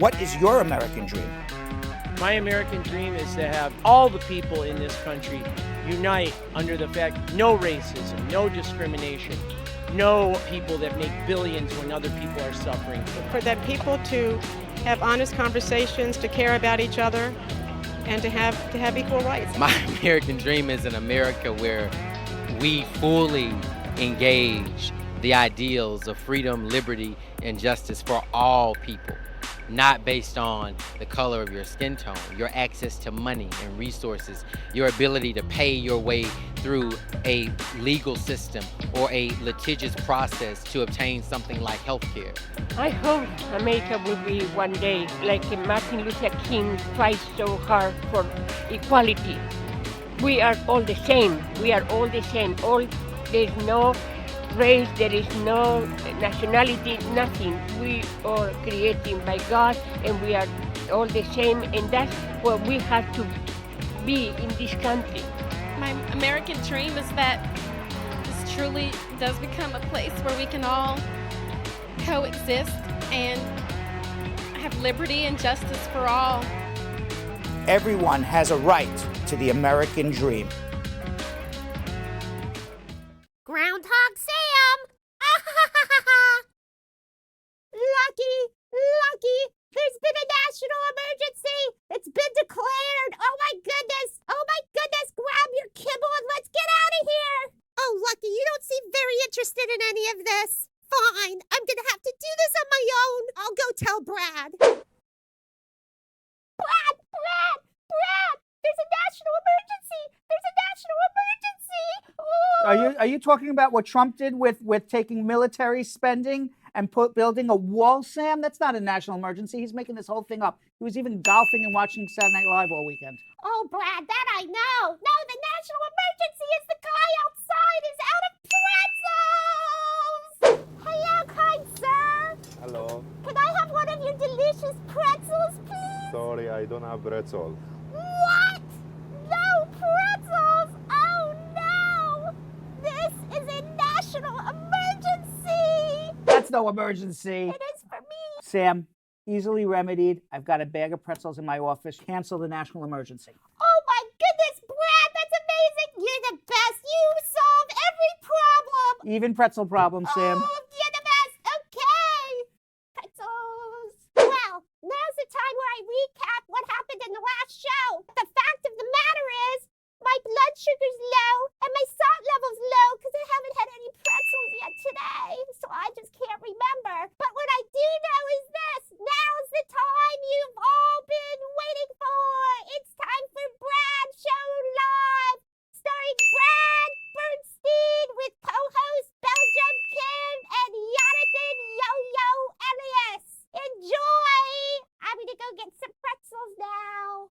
What is your American dream? My American dream is to have all the people in this country unite under the fact no racism, no discrimination, no people that make billions when other people are suffering. For that people to have honest conversations, to care about each other, and to have equal rights. My American dream is an America where we fully engage the ideals of freedom, liberty, and justice for all people, not based on the color of your skin tone, your access to money and resources, your ability to pay your way through a legal system or a litigious process to obtain something like health care. I hope America will be one day like Martin Luther King fight so hard for equality. We are all the same. We are all the same. There's no race, there is no nationality, nothing. We are created by God and we are all the same, and that's what we have to be in this country. My American dream is that this truly does become a place where we can all coexist and have liberty and justice for all. Everyone has a right to the American dream. Groundhog Sam! Lucky! There's been a national emergency! It's been declared! Oh my goodness! Grab your kibble and let's get out of here! Oh, Lucky, you don't seem very interested in any of this. Fine, I'm gonna have to do this on my own. I'll go tell Brad. Brad! There's a national emergency! Oh. Are you talking about what Trump did with taking military spending and building a wall, Sam? That's not a national emergency. He's making this whole thing up. He was even golfing and watching Saturday Night Live all weekend. Oh, Brad, that I know. No, the national emergency is the guy outside is out of pretzels. Hello, kind sir. Hello. Can I have one of your delicious pretzels, please? Sorry, I don't have pretzel. What? No pretzels? Oh, no. This is a national emergency. That's no emergency. It is for me. Sam, easily remedied. I've got a bag of pretzels in my office. Cancel the national emergency. Oh, my goodness, Brad, that's amazing. You're the best. You solve every problem. Even pretzel problem, Sam. Oh, you're the best. Okay. Pretzels. Well, now's the time where I recap what happened in the last show. The fact of the matter is, my blood sugar's low and my salt level's low because I haven't had any pretzels yet today. So I just can't remember. But what I do know is this. Now's the time you've all been waiting for. It's time for Brad Show Live, starring Brad Bernstein with co-host Belgium Kim and Jonathan Yo-Yo Elias. Enjoy! I'm gonna go get some pretzels now.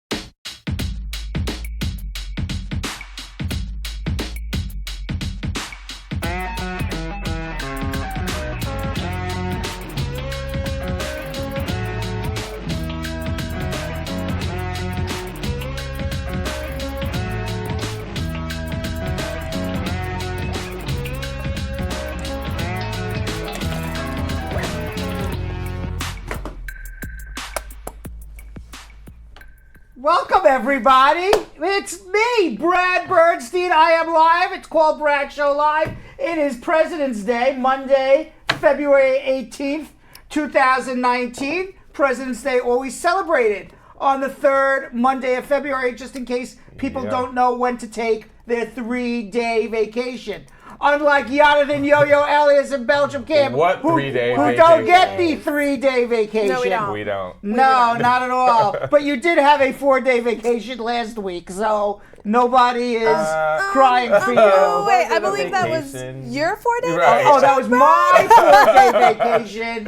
Welcome, everybody. It's me, Brad Bernstein. I am live. It's called Brad Show Live. It is President's Day, Monday, February 18th, 2019. President's Day always celebrated on the third Monday of February, just in case people don't know when to take their 3-day vacation. Unlike Jonathan Yo-Yo Elias and Belgium Kim, What 3-day who vacation? don't get the 3-day vacation. No, we don't. We don't. No, not at all. But you did have a 4-day vacation last week, so nobody is crying for you. Oh, wait, I believe that was Vacation. your 4-day Right. Oh, that was my 4-day vacation.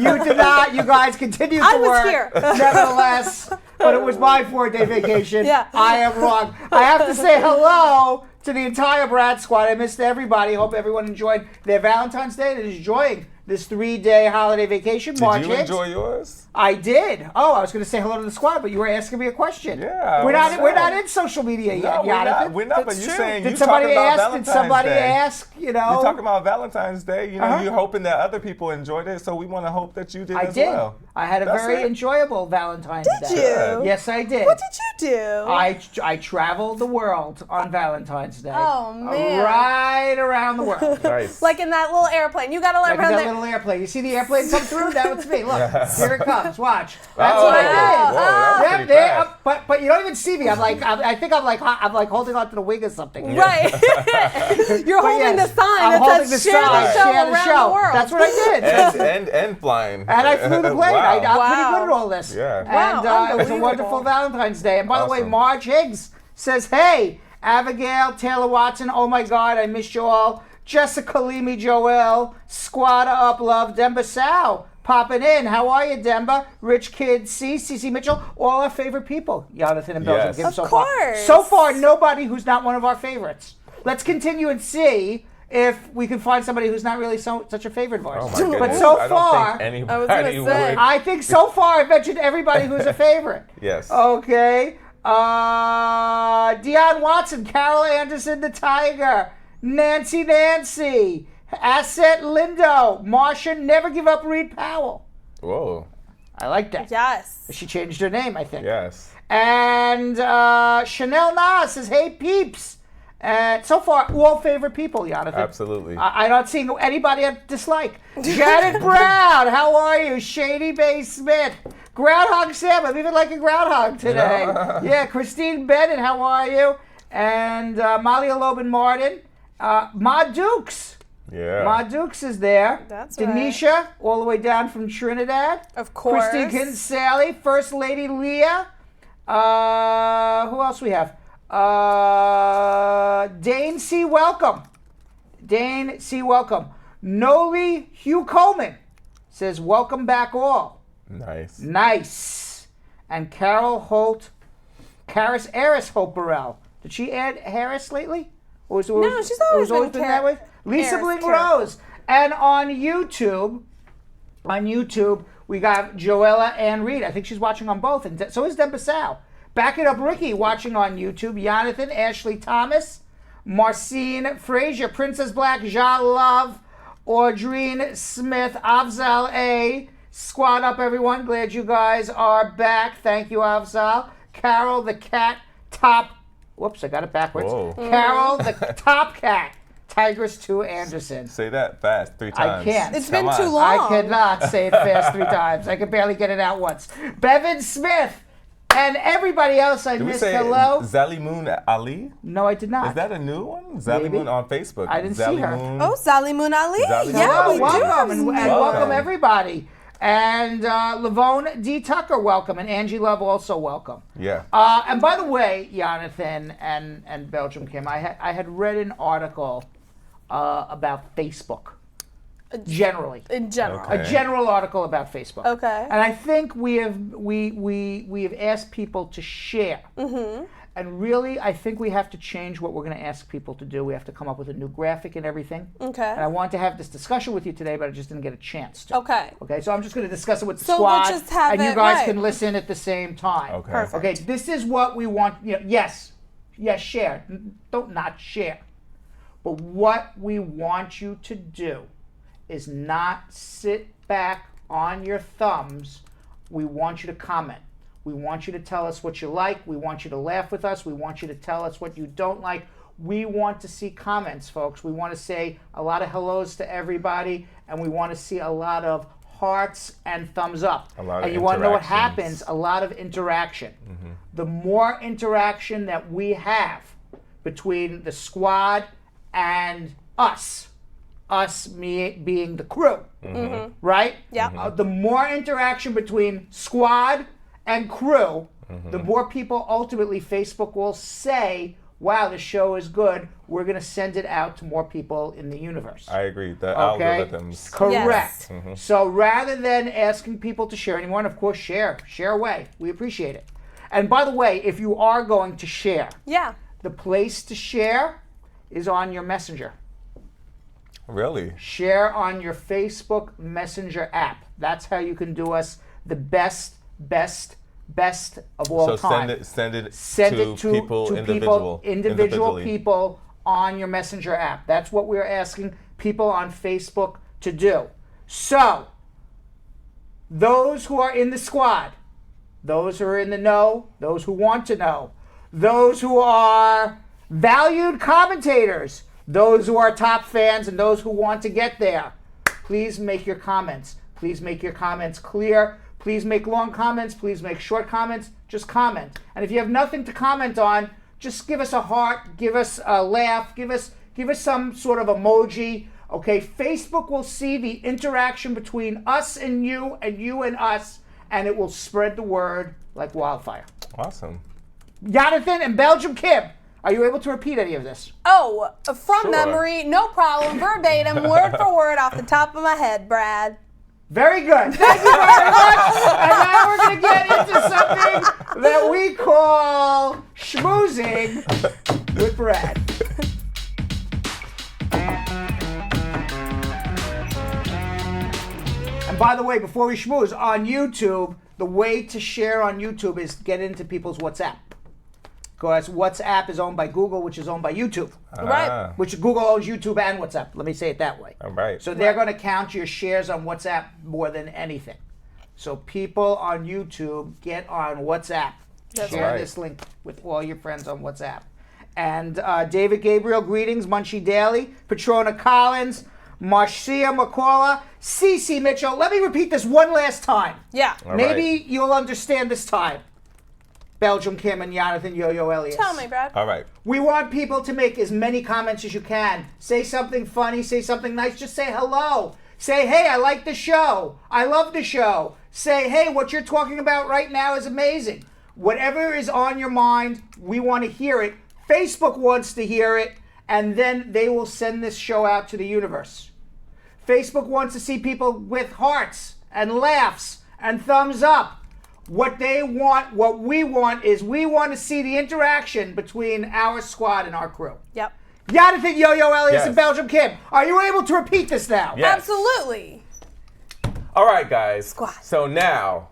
You did not. You guys continued to I was work. here. Nevertheless, but it was my 4-day vacation. Yeah. I am wrong. I have to say hello to the entire Brad squad. I missed everybody. Hope everyone enjoyed their Valentine's Day and is enjoying this 3-day holiday vacation. Did March you 8th. enjoy yours? I did. Oh, I was going to say hello to the squad, but you were asking me a question. Yeah. We're not in social media yet, Jonathan. We're not. But That's you're true. saying Did you somebody talking about ask? Valentine's Did somebody Day. ask? You know. You're talking about Valentine's Day. You know, Uh-huh. you're hoping that other people enjoyed it, so we want to hope that you did I as did. well. I had a That's very it. enjoyable Valentine's Did Day. you? Yes, I did. What did you do? I traveled the world on Valentine's Day. Oh, man. Right around the world. Nice. Like in that little airplane. You got to let Like around that there. little airplane. You see the airplane come through? That was me. Look, here it comes. Watch. That's Oh, what I whoa, did. that was Yeah, pretty there. fast. But you don't even see me. I think I'm like holding on to the wing or something. Right. You're But holding yes, the sign I'm that holding says the share sign, the show share the around show. the world. That's what I did. and flying. And I flew the plane. Wow. I'm pretty Wow. good at all this. Yeah. And Wow, it was a unbelievable. wonderful Valentine's Day. And by the way, Awesome. Marge Higgs says, hey, Abigail, Taylor Watson, oh my God, I missed you all. Jessica Leamy Joel, Squatter Up Love, Demba Sow, popping in. How are you, Demba? Rich Kid C, CC Mitchell, all our favorite people. Jonathan and Belgium Yes. Kim Of so far. course. So far, nobody who's not one of our favorites. Let's continue and see if we can find somebody who's not really such a favorite of ours. Oh my goodness. But so I don't far, think anybody I was gonna say. would. I think so far I've mentioned everybody who's a favorite. Yes. Okay. Deion Watson, Carol Anderson, the Tiger, Nancy, Asset Lindo, Marcia, Never Give Up, Reed Powell. Whoa. I like that. Yes. She changed her name, I think. Yes. And Chanel Nas says, hey, peeps. So far, all favorite people, Jonathan. Absolutely. I'm not seeing anybody I dislike. Janet Brown, how are you? Shady Bay Smith. Groundhog Sam, I'm even like a groundhog today. Yeah, Christine Bennett, how are you? And Malia Lobin Martin. Ma Dukes. Yeah. Ma Dukes is there. That's right. Denisha, all the way down from Trinidad. Of course. Christine Kinsale, First Lady Leah. Who else we have? Dane C. Welcome. Dane C. Welcome. Noli Hugh Coleman says, welcome back all. Nice. Nice. And Carol Holt, Karis Eris Hope Burrell. Did she add Harris lately? Or was it No, she's always been that way? Lisa Harris, Bling Carol. Rose. And on YouTube, we got Joella Ann Reed. I think she's watching on both. And so is Deb Bassow. Back it up, Ricky, watching on YouTube. Jonathan, Ashley Thomas, Marcine Frazier, Princess Black, Ja Love, Audrine Smith, Afzal A. Squad up, everyone. Glad you guys are back. Thank you, Afzal. Carol the Cat, Top. Whoops, I got it backwards. Whoa. Carol the Top Cat, Tigress 2 Anderson. Say that fast 3 times. I can't. It's Come been too on. long. I cannot say it fast 3 times. I can barely get it out once. Bevan Smith and everybody else I Did we missed. say Hello? Zalimoon Ali? No, I did not. Is that a new one? Maybe. Zalimoon on Facebook. I didn't see her. Zalimoon. Oh, Sally Moon Ali. Sally Yeah, Moon we Ali. do. welcome and welcome Welcome. everybody. And Lavone D. Tucker, welcome, and Angie Love also welcome. Yeah. And by the way, Jonathan and Belgium Kim, I had read an article about Facebook. Generally, In general. Okay. a general article about Facebook. Okay. And I think we have asked people to share. Mm-hmm. And really, I think we have to change what we're going to ask people to do. We have to come up with a new graphic and everything. Okay. And I wanted to have this discussion with you today, but I just didn't get a chance to. Okay. Okay, so I'm just going to discuss it with the So we'll squad, just have and you it guys right. can listen at the same time. Okay. Perfect. Okay, this is what we want. Yes, share. Don't not share. But what we want you to do is not sit back on your thumbs. We want you to comment. We want you to tell us what you like. We want you to laugh with us. We want you to tell us what you don't like. We want to see comments, folks. We want to say a lot of hellos to everybody, and we want to see a lot of hearts and thumbs up. A lot of and you want to know what interactions. happens? A lot of interaction. The more interaction that we have between the squad and us me being the crew, right? Yeah. The more interaction between squad and crew, the more people ultimately Facebook will say, wow, the show is good. We're going to send it out to more people in the universe. I agree. The Okay? algorithms. Correct. Yes. So rather than asking people to share anymore, and of course share away. We appreciate it. And by the way, if you are going to share, Yeah. the place to share is on your messenger. Really? Share on your Facebook Messenger app. That's how you can do us the best of all time. Send it to people individually. people on your Messenger app. That's what we're asking people on Facebook to do. So, those who are in the squad, those who are in the know, those who want to know, those who are valued commentators, those who are top fans, and those who want to get there, please make your comments. Please make your comments clear. Please make long comments. Please make short comments. Just comment. And if you have nothing to comment on, just give us a heart, give us a laugh, give us some sort of emoji. Okay, Facebook will see the interaction between us and you and us, and it will spread the word like wildfire. Awesome. Jonathan and Belgium Kim, are you able to repeat any of this? Oh, from Sure. memory, no problem, verbatim, word for word off the top of my head, Brad. Very good. Thank you very much. And now we're going to get into something that we call schmoozing with Brad. And by the way, before we schmooze, on YouTube, the way to share on YouTube is get into people's WhatsApp. Because WhatsApp is owned by Google, which is owned by YouTube. Right. Which Google owns YouTube and WhatsApp. Let me say it that way. All right. So they're going to count your shares on WhatsApp more than anything. So people on YouTube, get on WhatsApp. Share right. this link with all your friends on WhatsApp. And David Gabriel, greetings. Munchie Daly, Patrona Collins, Marcia McCullough, Cece Mitchell. Let me repeat this one last time. Yeah. All Maybe right. you'll understand this time. Belgium Kim and Jonathan Yo-Yo Elias. Tell me, Brad. All right. We want people to make as many comments as you can. Say something funny, say something nice, just say hello. Say, hey, I like the show. I love the show. Say, hey, what you're talking about right now is amazing. Whatever is on your mind, we want to hear it. Facebook wants to hear it, and then they will send this show out to the universe. Facebook wants to see people with hearts and laughs and thumbs up. What they want, what we want is we want to see the interaction between our squad and our crew. Yep. Jonathan Yo-Yo Elias Yes. and Belgium Kim, are you able to repeat this now? Yes. Absolutely. All right, guys. Squad. So now,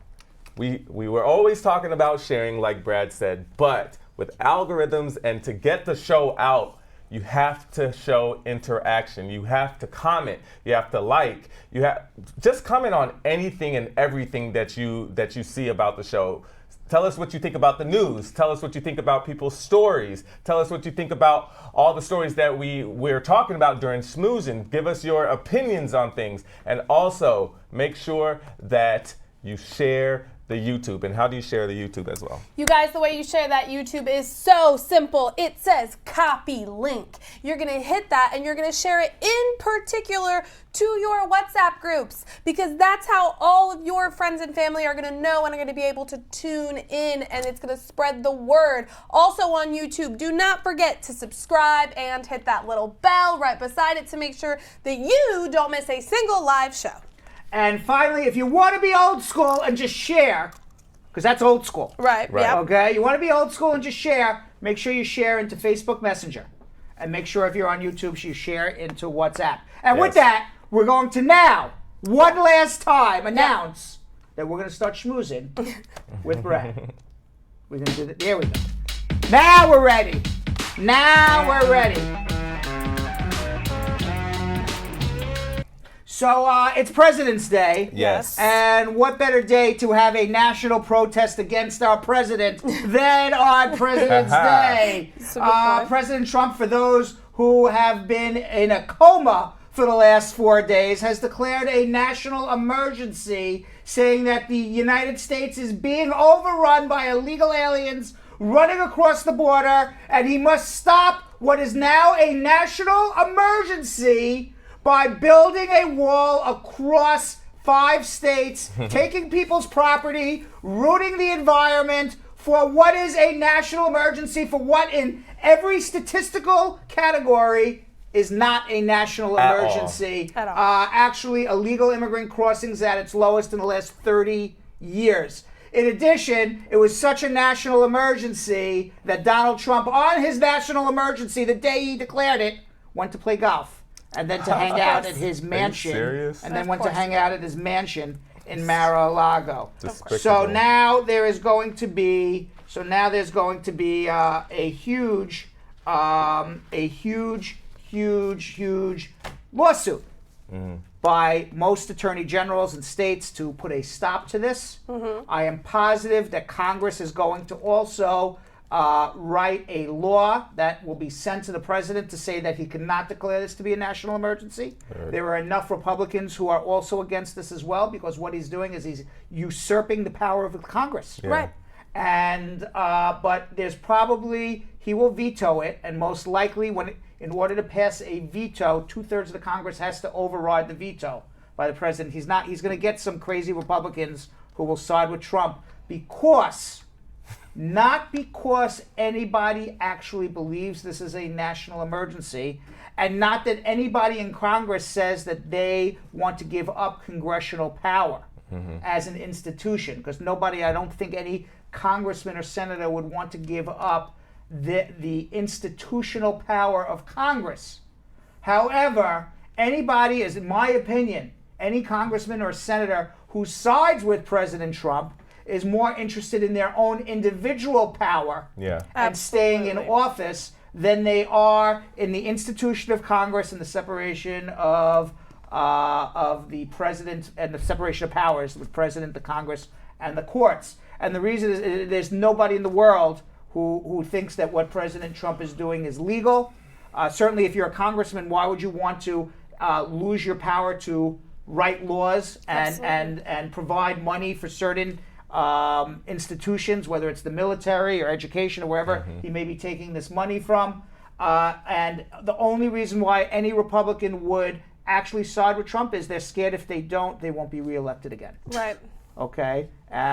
we were always talking about sharing, like Brad said, but with algorithms and to get the show out, you have to show interaction. You have to comment. You have to like. You have just comment on anything and everything that you see about the show. Tell us what you think about the news. Tell us what you think about people's stories. Tell us what you think about all the stories that we're talking about during schmoozing. Give us your opinions on things. And also, make sure that you share the YouTube. And how do you share the YouTube as well? You guys, the way you share that YouTube is so simple. It says copy link. You're going to hit that and you're going to share it in particular to your WhatsApp groups, because that's how all of your friends and family are going to know and are going to be able to tune in, and it's going to spread the word. Also on YouTube, do not forget to subscribe and hit that little bell right beside it to make sure that you don't miss a single live show. And finally, if you want to be old school and just share, because that's old school. Right. Right. Yep. Okay? You want to be old school and just share, make sure you share into Facebook Messenger. And make sure if you're on YouTube, you share into WhatsApp. And with Yes. that, we're going to now, one last time, announce that we're going to start schmoozing with Brad. We're going to do that. There we go. Now we're ready. Now we're ready. So it's President's Day. Yes. And what better day to have a national protest against our president than on President's Day? That's a good point. President Trump, for those who have been in a coma for the last 4 days, has declared a national emergency, saying that the United States is being overrun by illegal aliens running across the border, and he must stop what is now a national emergency by building a wall across 5 states, taking people's property, ruining the environment for what is a national emergency, for what in every statistical category is not a national At all. emergency. At all. Actually, illegal immigrant crossings at its lowest in the last 30 years. In addition, it was such a national emergency that Donald Trump, on his national emergency, the day he declared it, went to play golf. and then to hang out at his mansion, serious? and then Of went to course. hang out at his mansion in Mar-a-Lago. Despicable. So now there is going to be a huge lawsuit by most attorney generals and states to put a stop to this. I am positive that Congress is going to also write a law that will be sent to the president to say that he cannot declare this to be a national emergency. There are enough Republicans who are also against this as well, because what he's doing is he's usurping the power of the Congress. Yeah. Right. And but there's probably, he will veto it, and most likely in order to pass a veto, 2/3 of the Congress has to override the veto by the president. He's going to get some crazy Republicans who will side with Trump not because anybody actually believes this is a national emergency, and not that anybody in Congress says that they want to give up congressional power as an institution, because I don't think any congressman or senator would want to give up the institutional power of Congress. However, anybody, is in my opinion, any congressman or senator who sides with President Trump is more interested in their own individual power and staying in office than they are in the institution of Congress and the separation of the president and the separation of powers, the president, the Congress, and the courts. And the reason is there's nobody in the world who thinks that what President Trump is doing is legal. Certainly, if you're a congressman, why would you want to lose your power to write laws and provide money for certain institutions, whether it's the military or education or wherever he may be taking this money from? And the only reason why any Republican would actually side with Trump is they're scared if they don't, they won't be reelected again. Right. Okay,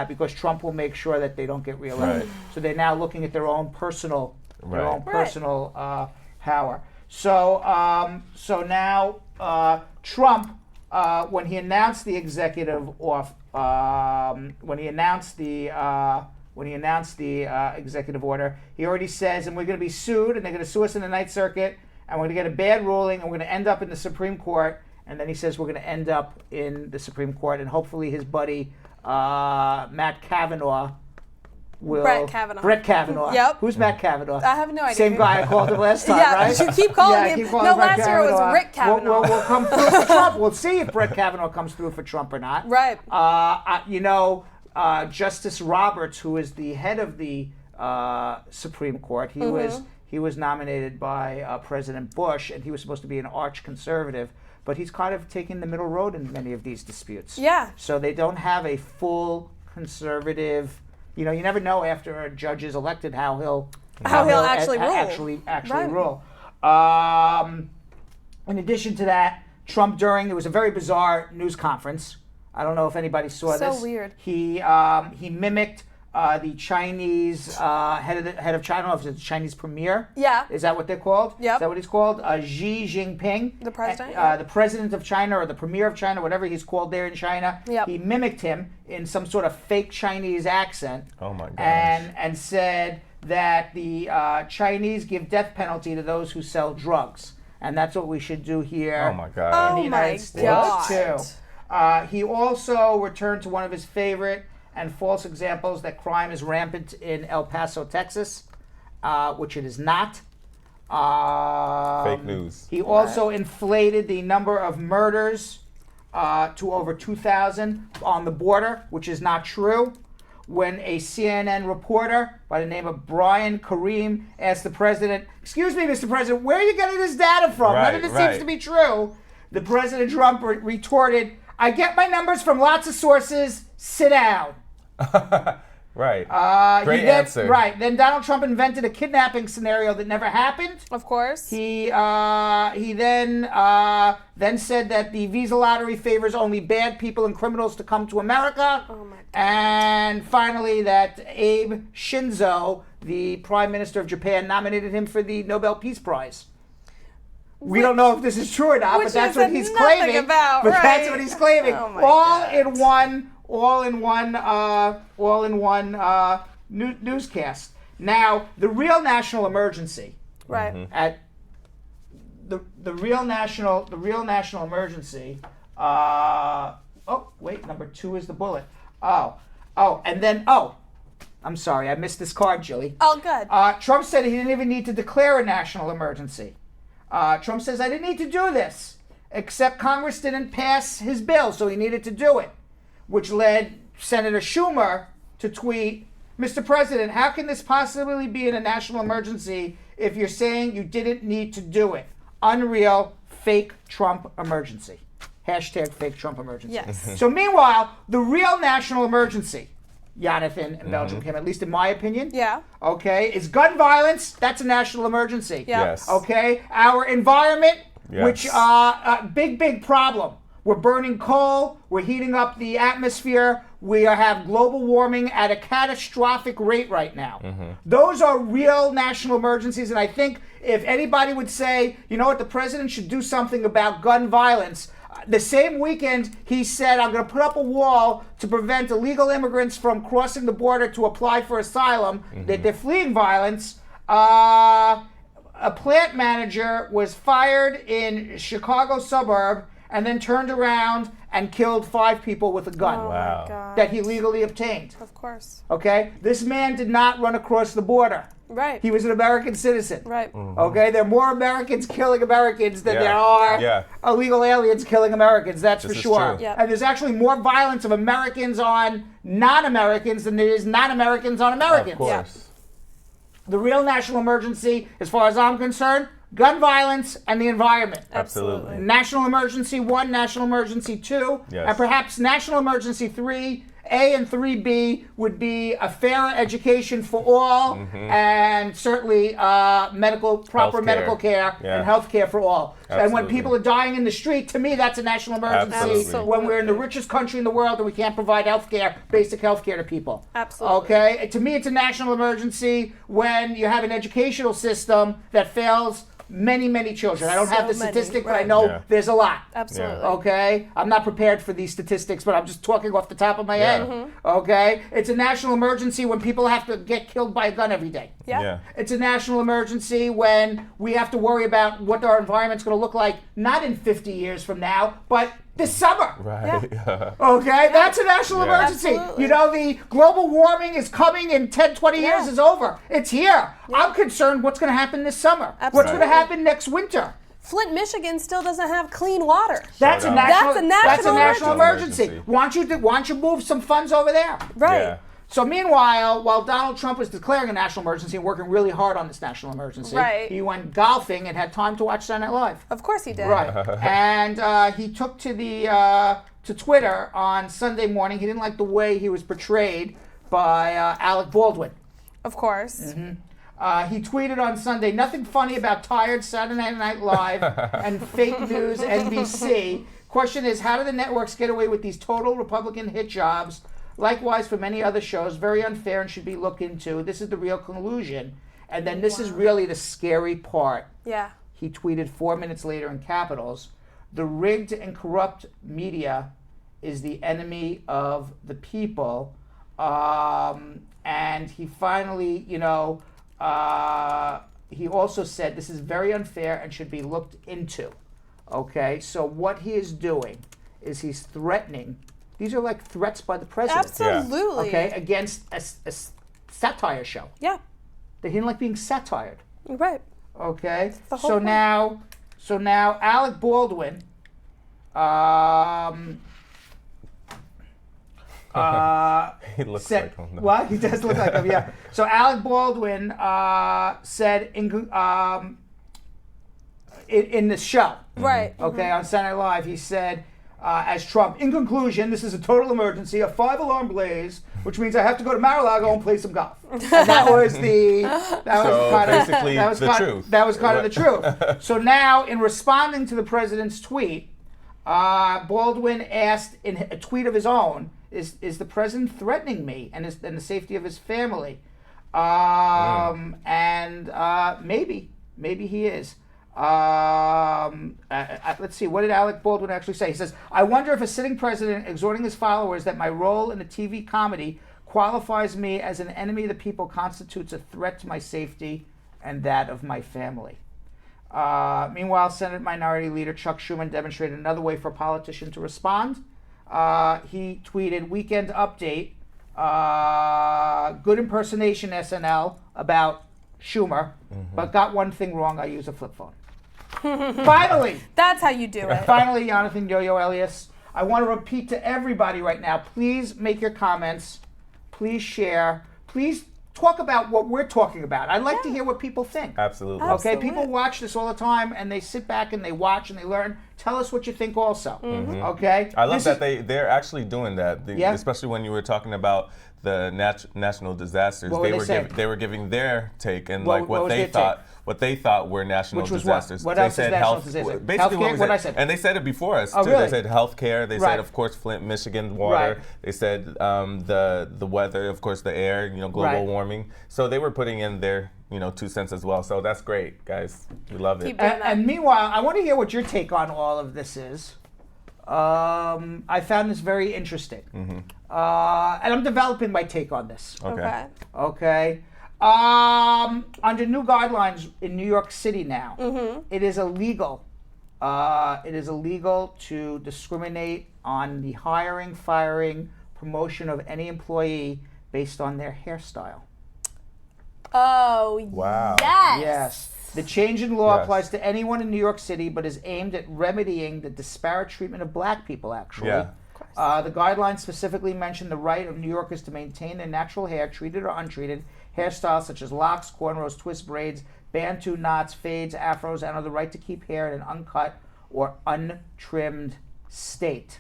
because Trump will make sure that they don't get reelected. So they're now looking at their own personal, power. So, now Trump, when he announced the executive executive order, he already says, and we're going to be sued, and they're going to sue us in the Ninth Circuit, and we're going to get a bad ruling, and we're going to end up in the Supreme Court. And then he says we're going to end up in the Supreme Court, and hopefully his buddy Brett Kavanaugh. Yep. Who's Matt Kavanaugh? I have no idea. Same guy I called him last time, Yeah, right? you keep calling him. No, Brett last year it was Kavanaugh. Rick Kavanaugh. We'll come through for Trump. We'll see if Brett Kavanaugh comes through for Trump or not. Right. Justice Roberts, who is the head of the Supreme Court, he was nominated by President Bush, and he was supposed to be an arch conservative. But he's kind of taking the middle road in many of these disputes. Yeah. So they don't have a full conservative. You never know after a judge is elected how he'll actually rule. Actually rule. In addition to that, Trump there was a very bizarre news conference. I don't know if anybody saw this. So weird. He mimicked the Chinese head of China. I don't know if it's the Chinese premier. Yeah. Is that what they're called? Yep. Is that what he's called? Xi Jinping. The president? The president of China, or the premier of China, whatever he's called there in China. Yep. He mimicked him in some sort of fake Chinese accent. Oh my gosh. And said that the Chinese give death penalty to those who sell drugs. And that's what we should do here Oh my God. in the United States too. He also returned to one of his favorite and false examples that crime is rampant in El Paso, Texas, which it is not. Fake news. He also inflated the number of murders to over 2,000 on the border, which is not true. When a CNN reporter by the name of Brian Kareem asked the president, "Excuse me, Mr. President, where are you getting this data from? None of this seems to be true." The President Trump retorted, "I get my numbers from lots of sources. Sit down." Great Then, answer. Right. Then Donald Trump invented a kidnapping scenario that never happened. Of course. He then said that the visa lottery favors only bad people and criminals to come to America. Oh my God. And finally, that Abe Shinzo, the Prime Minister of Japan, nominated him for the Nobel Peace Prize. We don't know if this is true or not, but that's what he's claiming. That's what he's claiming. Oh my God. All in one newscast. Now, the real national emergency, right? At the real national emergency. Oh wait, number 2 is the bullet. I'm sorry, I missed this card, Jilly. Oh, good. Trump said he didn't even need to declare a national emergency. Trump says, I didn't need to do this, except Congress didn't pass his bill, so he needed to do it, which led Senator Schumer to tweet, Mr. President, how can this possibly be in a national emergency if you're saying you didn't need to do it? Unreal, fake Trump emergency. Hashtag fake Trump emergency. Yes. So meanwhile, the real national emergency, Jonathan and Belgium Kim, at least in my opinion, okay, is gun violence. That's a national emergency. Yes. Okay, our environment, which big problem. We're burning coal. We're heating up the atmosphere. We have global warming at a catastrophic rate right now. Those are real national emergencies, and I think if anybody would say, you know what, the president should do something about gun violence. The same weekend, he said, I'm going to put up a wall to prevent illegal immigrants from crossing the border to apply for asylum. They're fleeing violence. A plant manager was fired in Chicago suburb and then turned around and killed 5 people with a gun My God. that he legally obtained. Of course. Okay? This man did not run across the border. Right. He was an American citizen. Right. Okay? There are more Americans killing Americans than there are illegal aliens killing Americans. That's for sure. Yep. And there's actually more violence of Americans on non-Americans than there is non-Americans on Americans. Of course. The real national emergency, as far as I'm concerned, gun violence and the environment. Absolutely. National emergency 1, national emergency 2, and perhaps national emergency 3, A and 3B would be a fair education for all, and certainly proper medical care and health care for all. And when people are dying in the street, to me, that's a national emergency. When we're in the richest country in the world and we can't provide health care, basic health care to people. Absolutely. Okay? To me, it's a national emergency when you have an educational system that fails many children. I don't have the statistic, but I know there's a lot. Absolutely. Okay? I'm not prepared for these statistics, but I'm just talking off the top of my head. Okay? It's a national emergency when people have to get killed by a gun every day. It's a national emergency when we have to worry about what our environment's going to look like, not in 50 years from now, but this summer. Right. Okay? That's a national emergency. Absolutely. You know, the global warming is coming in 10, 20 years is over. It's here. I'm concerned what's going to happen this summer. What's going to happen next winter. Flint, Michigan still doesn't have clean water. That's a national emergency. Why don't you move some funds over there? Right. Yeah. So meanwhile, while Donald Trump was declaring a national emergency and working really hard on this national emergency, he went golfing and had time to watch Saturday Night Live. Of course he did. Right. And he took to Twitter on Sunday morning. He didn't like the way he was portrayed by Alec Baldwin. Of course. He tweeted on Sunday, nothing funny about tired Saturday Night Live and fake news NBC. Question is, how do the networks get away with these total Republican hit jobs? Likewise, for many other shows, very unfair and should be looked into. This is the real conclusion. And then this is really the scary part. Yeah. He tweeted 4 minutes later in capitals, the rigged and corrupt media is the enemy of the people. And he finally, he also said this is very unfair and should be looked into. Okay, so what he is doing is he's threatening. These are like threats by the president. Absolutely. Okay, against a satire show. Yeah. That he didn't like being satired. Right. Okay. The whole So point. now Alec Baldwin. He looks said, like him. well, he does look like him, yeah. So Alec Baldwin said in the show, Right. okay, on Saturday Night Live, he said, as Trump, in conclusion, this is a total emergency, a 5-alarm blaze, which means I have to go to Mar-a-Lago and play some golf. And that was the truth. That was kind of the truth. So now, in responding to the president's tweet, Baldwin asked in a tweet of his own, is the president threatening me and the safety of his family? And maybe he is. Let's see, what did Alec Baldwin actually say? He says, I wonder if a sitting president exhorting his followers that my role in a TV comedy qualifies me as an enemy of the people constitutes a threat to my safety and that of my family. Meanwhile, Senate Minority Leader Chuck Schumer demonstrated another way for a politician to respond. He tweeted, "Weekend update, good impersonation SNL about Schumer, but got one thing wrong, I use a flip phone." Finally! That's how you do it. Finally, Jonathan Yo-Yo Elias, I want to repeat to everybody right now, please make your comments, please share, please talk about what we're talking about. I'd like to hear what people think. Absolutely. Okay, people watch this all the time and they sit back and they watch and they learn. Tell us what you think also. Okay? I love that they're actually doing that, Yeah. especially when you were talking about the national disasters. What were they saying? They were giving their take and What like what was they their thought take? what they thought were national Which was what? disasters. What They else is said national health. disaster? Basically, Healthcare? What'd I say? And they said it before us Oh, too. really? They said healthcare. They Right. said, of course, Flint, Michigan water. Right. They said the weather, of course, the air. Global Right. warming. So they were putting in their 2 cents as well. So that's great, guys. We love it. Keep doing that. And meanwhile, I want to hear what your take on all of this is. I found this very interesting. And I'm developing my take on this. Okay. Okay. Under new guidelines in New York City now, it is illegal. It is illegal to discriminate on the hiring, firing, promotion of any employee based on their hairstyle. Oh, Wow. yes. Yes. The change in law Yes. applies to anyone in New York City, but is aimed at remedying the disparate treatment of black people, actually. Yeah. The guidelines specifically mention the right of New Yorkers to maintain their natural hair, treated or untreated, hairstyles such as locks, cornrows, twist braids, bantu knots, fades, afros, and the right to keep hair in an uncut or untrimmed state.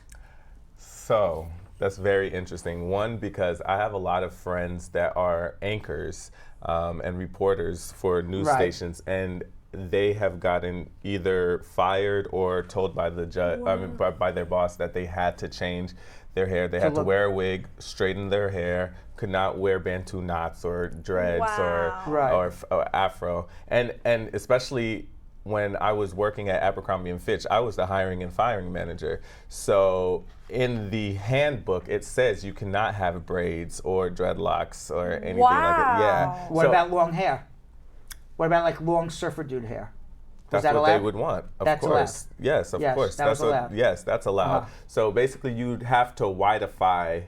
So that's very interesting. One, because I have a lot of friends that are anchors and reporters for news Right. stations, and they have gotten either fired or told by the judge, by their boss, that they had to change their hair. They had to look- wear a wig, straighten their hair, could not wear bantu knots or dreads Wow. Right. or afro, and especially when I was working at Abercrombie and Fitch, I was the hiring and firing manager. So in the handbook, it says you cannot have braids or dreadlocks or anything like that. Yeah. Wow. What So about long hair? What about like long surfer dude hair? Was that's that what allowed? they would want, of That's course. Yes, of Yes, course. that was That's what- allowed. Yes, that's allowed. Uh-huh. So basically, you'd have to whiteify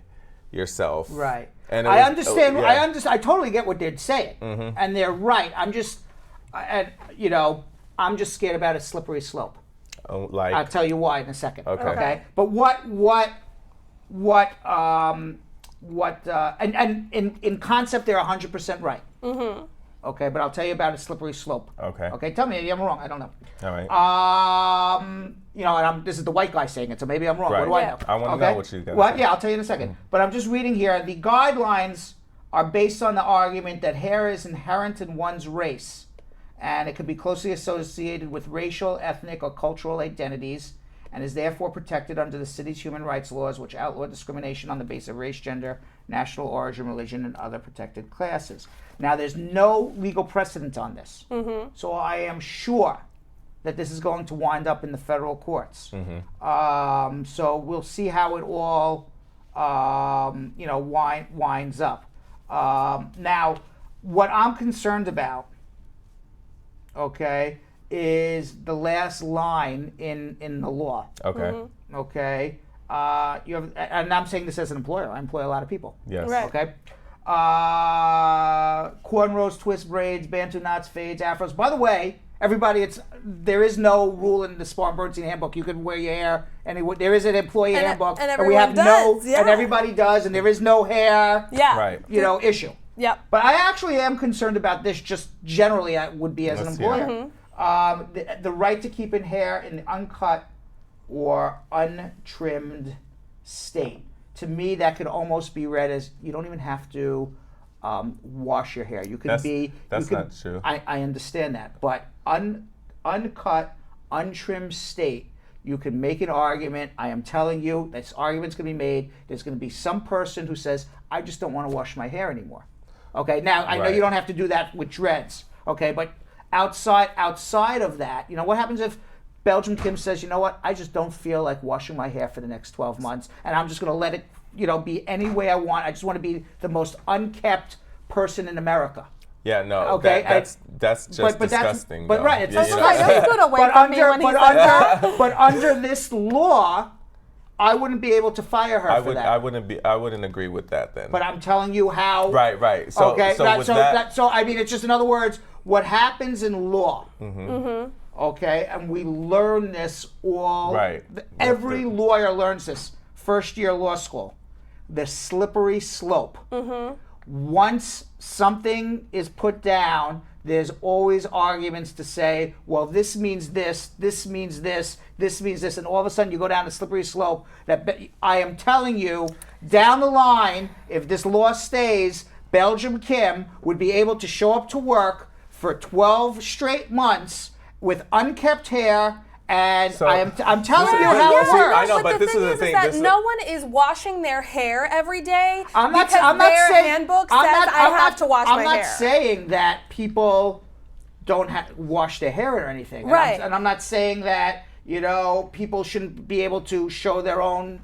yourself. Right. And it I was- understand. yeah. I understand. I totally get what they're saying, and they're right. I'm just scared about a slippery slope. Oh, like, I'll tell you why in a second. Okay. But and in concept they're 100% right. Okay, but I'll tell you about a slippery slope. Okay. Okay, tell me if I'm wrong. I don't know. all right. And this is the white guy saying it, so maybe I'm wrong. Right. What do I Yeah. know? I wanna know what you gotta Well, say. yeah, I'll tell you in a second. But I'm just reading here. The guidelines are based on the argument that hair is inherent in one's race, and it could be closely associated with racial, ethnic, or cultural identities, and is therefore protected under the city's human rights laws, which outlaw discrimination on the basis of race, gender, national origin, religion, and other protected classes. Now, there's no legal precedent on this, so I am sure that this is going to wind up in the federal courts. So we'll see how it all, winds up. Now, what I'm concerned about, okay, is the last line in the law. Okay. Okay, you have, and I'm saying this as an employer. I employ a lot of people. Yes. Right. Okay. Cornrows, twist braids, bantu knots, fades, afros. By the way, everybody, there is no rule in the Spar and Bernstein handbook. You can wear your hair anywhere. There is an employee And- handbook, and we have everyone does, yeah. and everybody does, and there is no hair, Yeah. Right. issue. Yep. But I actually am concerned about this. Just generally, I would be as an Let's hear employer. The right to keep in hair in the uncut or untrimmed state. To me, that could almost be read as you don't even have to wash your hair. You can That's not true. I understand that, but uncut, untrimmed state, you can make an argument. I am telling you, this argument's going to be made. There's going to be some person who says, "I just don't want to wash my hair anymore." Okay, now I know Right. you don't have to do that with dreads. Okay, but outside of that, what happens if Belgium Kim says, "You know what? I just don't feel like washing my hair for the next 12 months, and I'm just going to let it, be any way I want. I just want to be the most unkept person in America." Yeah, no. Okay, That's just disgusting. But though. right, it's Yeah, just you know? He'll scoot away from me when he's but under this law, I wouldn't be able to fire her for that. I wouldn't agree with that then. But I'm telling you how. Right. So, okay. so I mean, it's just in other words, what happens in law. Mm-hmm. Okay, and we learn this all. Right. Every lawyer learns this. First year law school, the slippery slope. Mm-hmm. Once something is put down, there's always arguments to say, well, this means this, this means this, this means this, and all of a sudden you go down the slippery slope. That I am telling you, down the line, if this law stays, Belgium Kim would be able to show up to work for 12 straight months with unkept hair. And So- I'm telling you Yeah, how it works. I know, but the this thing is the is thing, that this is- no one is washing their hair every day I'm not because their saying, handbook says I'm not- I I'm have not- to wash I'm my not hair. saying that people don't wash their hair or anything. And Right. I'm not saying that, people shouldn't be able to show their own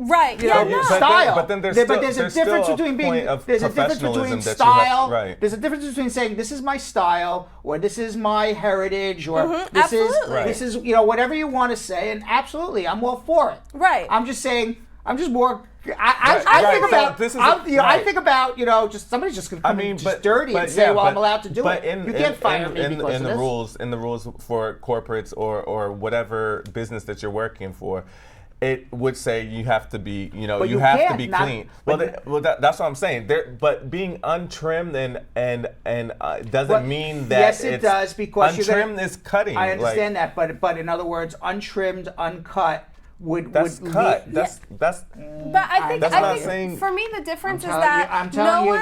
Right. you Yeah, know, no. style. But then there's But still- there's a there's difference still a between being point of there's a difference between professionalism that you style. have- right. There's a difference between saying this is my style or this is my heritage or Mhm, this absolutely. Right. is whatever you want to say, and absolutely I'm all for it. Right. I'm just saying I'm just more. I Right, think so about this is I right. think about just somebody's just gonna come in just but- dirty but and say, yeah, well, but- I'm allowed to do but it. You can't fire me because in of the this. rules for corporates or whatever business that you're working for. It would say you have to be, you you have to can't, be not- clean. but That's what I'm saying. But being untrimmed and doesn't Well, mean that yes, it it's does because you're untrimmed gonna, is cutting. I understand that, but in other words, untrimmed, uncut That's would cut. lead- That's But I think, That's I not think saying- for me the difference is telling that I'm telling no you, one.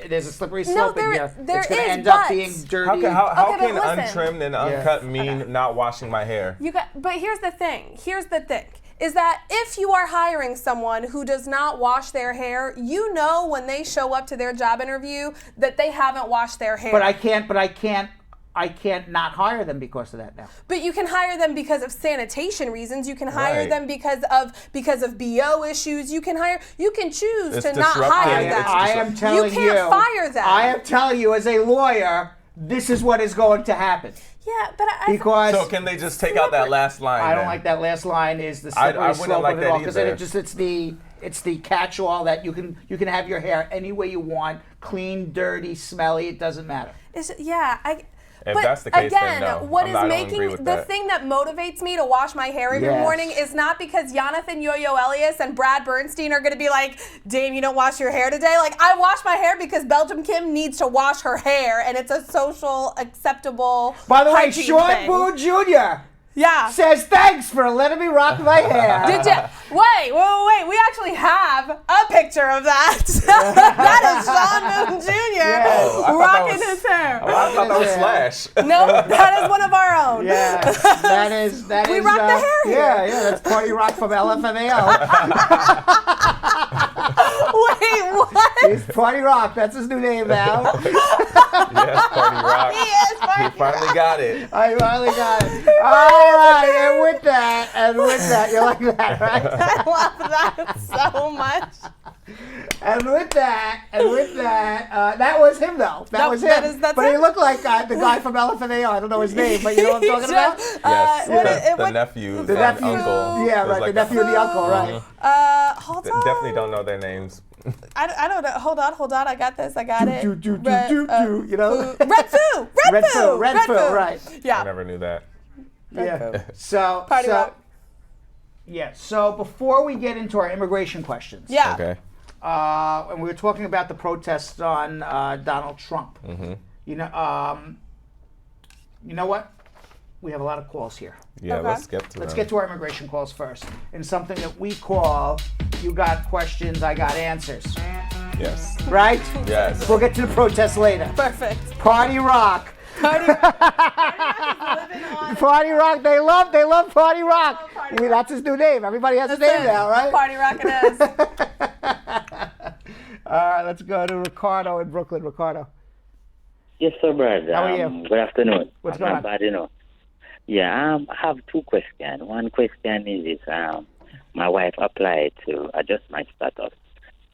there's a slippery No, slope in there- here. there It's going is, to end up but- being dirty. how Okay, can but listen. untrimmed and uncut mean not washing my hair? But here's the thing. Is that if you are hiring someone who does not wash their hair, you know when they show up to their job interview that they haven't washed their hair. But I can't not hire them because of that now. But you can hire them because of sanitation reasons. You can hire Right. them because of BO issues. You can choose It's to not disruptive. hire It's them. I am telling you. You can't fire them. I am telling you as a lawyer, this is what is going to happen. Yeah, but Because So can they just take out that last line? I don't then? like that last line is the I slippery wouldn't slope like of it that all because either. it's the catch-all that you can have your hair any way you want, clean, dirty, smelly, it doesn't matter. If but that's the case, then again, no. what I is don't making agree with the that. thing that motivates me to wash my hair every Yes. morning is not because Jonathan Yo-Yo Elias and Brad Bernstein are going to be like, Dame, you don't wash your hair today. Like, I wash my hair because Belgium Kim needs to wash her hair, and it's a social acceptable. By the way, hygiene Sean thing. Boone Jr. Yeah. says thanks for letting me rock my hair. Did you? Wait. We actually have a picture of that. That is Sean Boone Jr. Oh, I thought that rocking was- his hair. I thought that was Slash. No, that is one of our own. Yeah, that We is, rock the hair here. Yeah, that's Party Rock from LFMAO. Wait, what? He's Party Rock. That's his new name now. Yes, Party Rock. He is Party He finally got it. I finally got it. All right, and with that, you like that, right? I love that so much. And with that, that was him though. That was him. That's but him. he looked like the guy from LFMAO. I don't know his name, but you know what I'm talking about? Yes, the nephew, The nephew. uncle. Yeah, was right. like the nephew and the uncle, right? Hold on. Definitely don't know their names. I don't know. Hold on. I got this. I got it. Do, you know? Red Foo. Red Foo, right. I Yeah. never knew that. Yeah. So, Party Rock. Yeah. So before we get into our immigration questions, Yeah. Okay. and we were talking about the protests on Donald Trump. Mm-hmm. You know what? We have a lot of calls here. Yeah, Okay. let's get to Let's them. get to our immigration calls first. In something that we call, you got questions, I got answers. Yes. Right? Yes. We'll get to the protests later. Perfect. Party Rock. Party Rock is living on. Party Rock. They love Party Rock. Party Rock. That's his new name. Everybody has his name now, right? Party Rock it is. All right, let's go to Ricardo in Brooklyn. Ricardo. Yes, sir, Brad. How are you? Good afternoon. What's I'm going not on? bad, you know. Yeah, I have two questions. One question is my wife applied to adjust my status.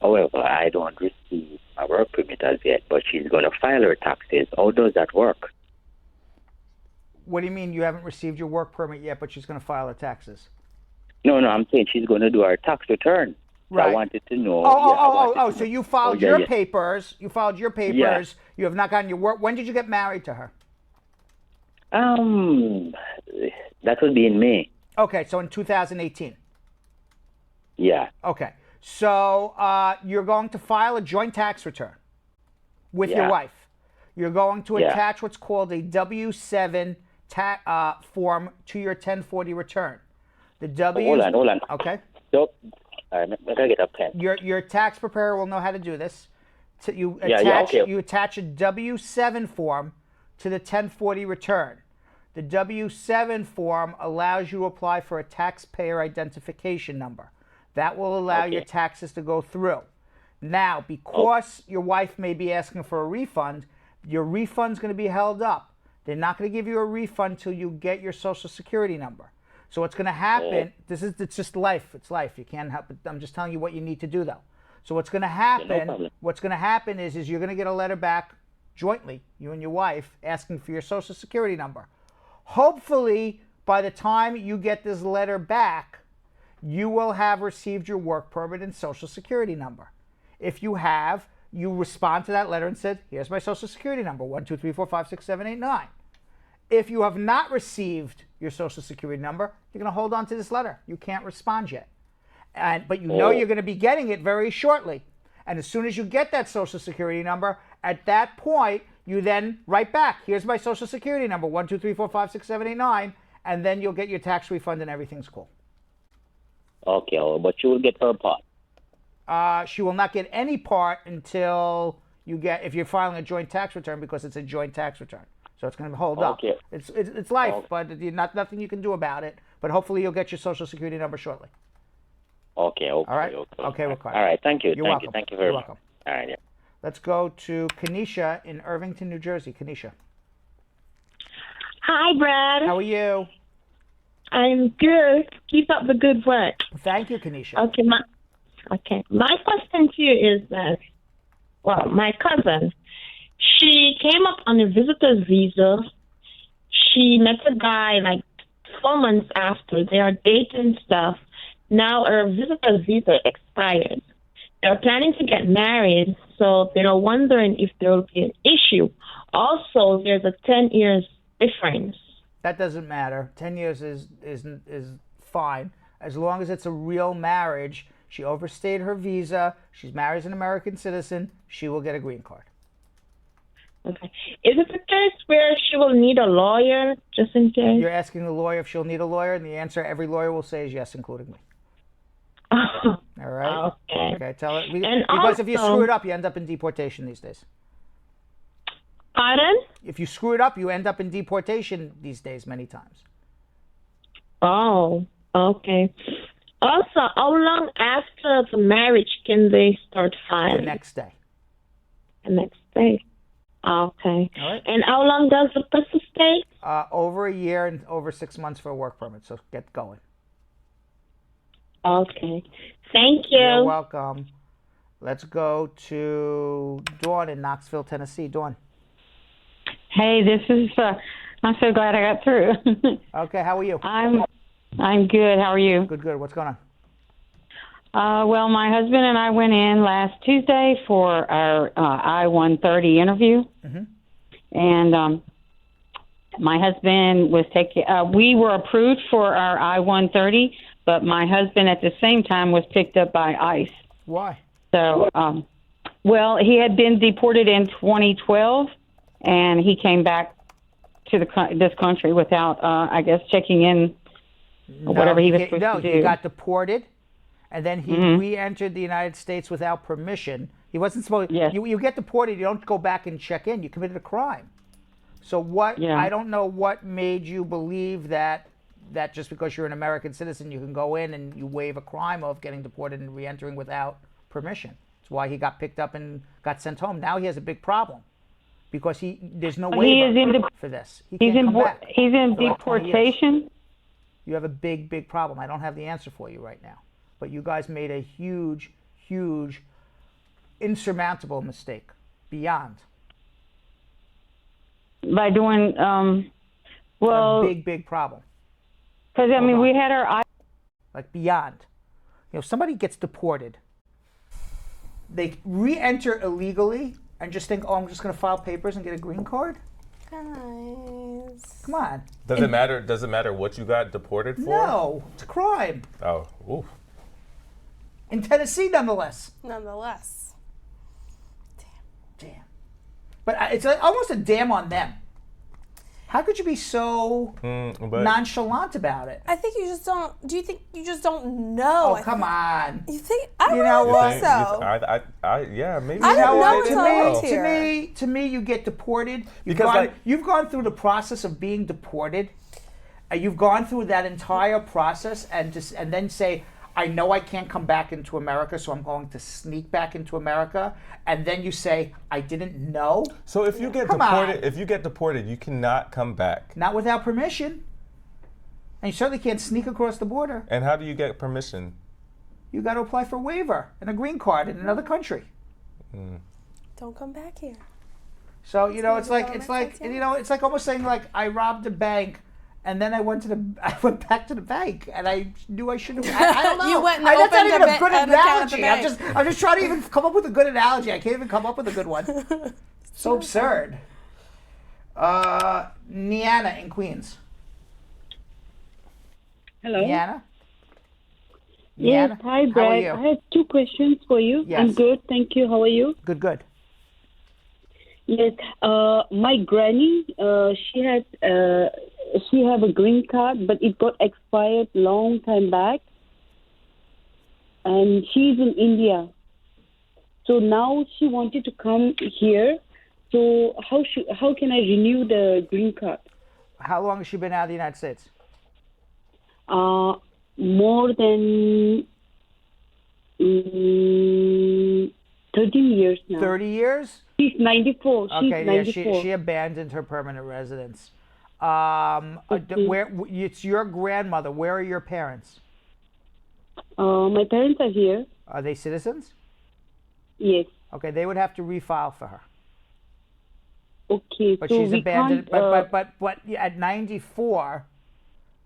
However, I don't receive a work permit as yet, but she's going to file her taxes. How does that work? What do you mean you haven't received your work permit yet, but she's going to file her taxes? No, I'm saying she's going to do her tax return. So Right. I wanted to know. So you filed your papers. You filed your papers. Yeah. You have not gotten your work. When did you get married to her? That would be in May. Okay, so in 2018. Yeah. Okay, so you're going to file a joint tax return with your wife. You're going to attach what's called a W-7 form to your 1040 return. The Hold on. Okay. So, I gotta get a pen. Your tax preparer will know how to do this. You attach a W-7 form to the 1040 return. The W-7 form allows you to apply for a taxpayer identification number. That will allow your taxes to go through. Now, because your wife may be asking for a refund, your refund's going to be held up. They're not going to give you a refund until you get your Social Security number. So what's going to happen, it's just life. It's life. You can't help it. I'm just telling you what you need to do, though. So what's going to happen, is you're going to get a letter back jointly, you and your wife, asking for your Social Security number. Hopefully, by the time you get this letter back, you will have received your work permit and Social Security number. If you have, you respond to that letter and said, here's my Social Security number, 1, 2, 3, 4, 5, 6, 7, 8, 9. If you have not received your Social Security number, you're going to hold on to this letter. You can't respond yet. But you know you're going to be getting it very shortly. And as soon as you get that Social Security number, at that point, you then write back, here's my Social Security number, 1, 2, 3, 4, 5, 6, 7, 8, 9, and then you'll get your tax refund and everything's cool. Okay, but she will get her part. She will not get any part until if you're filing a joint tax return, because it's a joint tax return. So it's going to hold up. It's life, but nothing you can do about it. But hopefully you'll get your Social Security number shortly. Okay. All right. Okay, we're quiet. All right. Thank you. You're welcome. Thank you very much. Welcome. All right. Yeah. Let's go to Kenesha in Irvington, New Jersey. Kenesha. Hi, Brad. How are you? I'm good. Keep up the good work. Thank you, Kenesha. Okay. My question to you is that, my cousin, she came up on a visitor's visa. She met a guy like 4 months after. They are dating stuff. Now her visitor's visa expired. They're planning to get married, so they're wondering if there will be an issue. Also, there's a 10 years difference. That doesn't matter. 10 years is fine. As long as it's a real marriage. She overstayed her visa. She's married as an American citizen. She will get a green card. Okay. Is it the case where she will need a lawyer, just in case? You're asking the lawyer if she'll need a lawyer, and the answer every lawyer will say is yes, including me. All right? Okay, tell her. Because if you screw it up, you end up in deportation these days. Pardon? If you screw it up, you end up in deportation these days many times. Oh, okay. Also, how long after the marriage can they start filing? The next day. The next day. Okay. All right. And how long does the process take? Over a year and over 6 months for a work permit, so get going. Okay. Thank you. You're welcome. Let's go to Dawn in Knoxville, Tennessee. Dawn. Hey, this is, I'm so glad I got through. Okay, how are you? I'm good. How are you? Good. What's going on? Well, my husband and I went in last Tuesday for our I-130 interview. Mm-hmm. And my husband was we were approved for our I-130, but my husband at the same time was picked up by ICE. Why? So, well, he had been deported in 2012, and he came back to this country without, I guess, checking in or whatever he was supposed to do. No, he got deported, and then he re-entered the United States without permission. He wasn't supposed. Yes. You get deported, you don't go back and check in. You committed a crime. So what? Yeah. I don't know what made you believe that just because you're an American citizen, you can go in and you waive a crime of getting deported and re-entering without permission. That's why he got picked up and got sent home. Now he has a big problem because there's no waiver for this. He can't come back. He's in deportation. You have a big problem. I don't have the answer for you right now. But you guys made a huge insurmountable mistake. Beyond. By doing, well, a big problem. Because I mean, we had our eye. Like beyond. You know, somebody gets deported. They re-enter illegally and just think, oh, I'm just going to file papers and get a green card? Guys. Come on. Does it matter? Does it matter what you got deported for? No, it's a crime. Oh, oof. In Tennessee, nonetheless. Nonetheless. Damn. But it's like almost a damn on them. How could you be so nonchalant about it? I think you just don't. Do you think you just don't know? Oh, come on. You think? I You don't know think what? so. Yeah, maybe. I don't know what? until To me, you get deported. Because you've gone through the process of being deported. You've gone through that entire process, and then say, I know I can't come back into America, so I'm going to sneak back into America. And then you say, I didn't know. So if you get deported, you cannot come back. Not without permission. And you certainly can't sneak across the border. And how do you get permission? You got to apply for a waiver and a green card in another country. Don't come back here. So it's like almost saying like I robbed a bank. And then I went back to the bank, and I knew I shouldn't have. I don't know. You went and that's not opened even a good an account at the analogy. bank. I'm just trying to even come up with a good analogy. I can't even come up with a good one. So absurd. Niana in Queens. Hello. Niana. Yes. Niana? Hi, How Brad. are you? I have two questions for you. Yes. I'm good. Thank you. How are you? Good. Yes. My granny, she had a green card, but it got expired long time back, and she's in India. So now she wanted to come here. So how can I renew the green card? How long has she been out of the United States? More than 13 years now. 30 years? She's 94. Okay, She's yeah, 94. she abandoned her permanent residence. Where it's your grandmother? Where are your parents? My parents are here. Are they citizens? Yes. Okay, they would have to refile for her. Okay, But so she's we abandoned. can't, But at 94,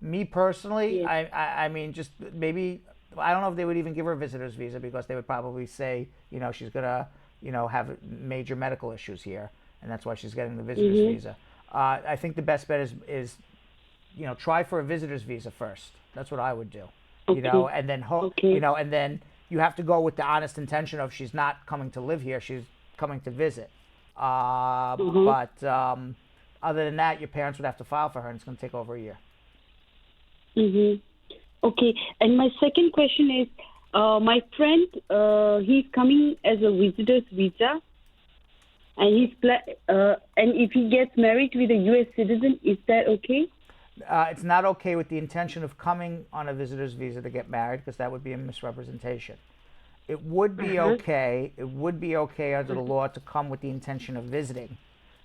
me personally, Yes. I mean, just maybe I don't know if they would even give her a visitor's visa because they would probably say, she's gonna, have major medical issues here, and that's why she's getting the visitor's visa. I think the best bet is, try for a visitor's visa first. That's what I would do. Okay. And then and then you have to go with the honest intention of she's not coming to live here; she's coming to visit. But other than that, your parents would have to file for her, and it's going to take over a year. Okay, and my second question is, my friend, he's coming as a visitor's visa, and and if he gets married with a U.S. citizen, is that okay? It's not okay with the intention of coming on a visitor's visa to get married because that would be a misrepresentation. It would be okay. It would be okay under the law to come with the intention of visiting,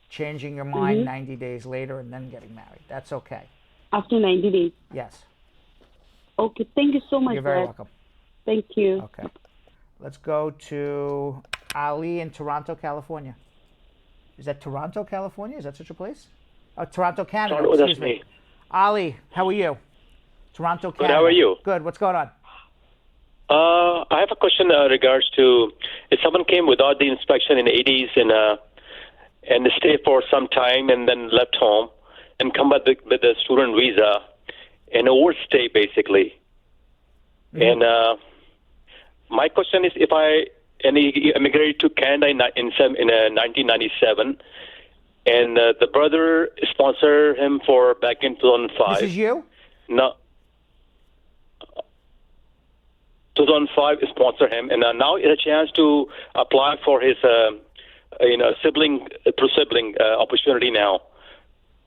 changing your mind 90 days later, and then getting married. That's okay. After 90 days? Yes. Okay, thank you so much. You're very Brad. welcome. Thank you. Okay. Let's go to Ali in Toronto, California. Is that Toronto, California? Is that such a place? Oh, Toronto, Canada. Toronto, Excuse that's me. Ali, how are you? Toronto, Canada. Good, how are you? Good. What's going on? I have a question regards to if someone came without the inspection in the 80s and stayed for some time and then left home and come back with a student visa and overstay basically. And my question is, if I immigrated to Canada in 1997, and the brother sponsored him for back in 2005. This is you? No. 2005 sponsor him, and now he has a chance to apply for his sibling opportunity now.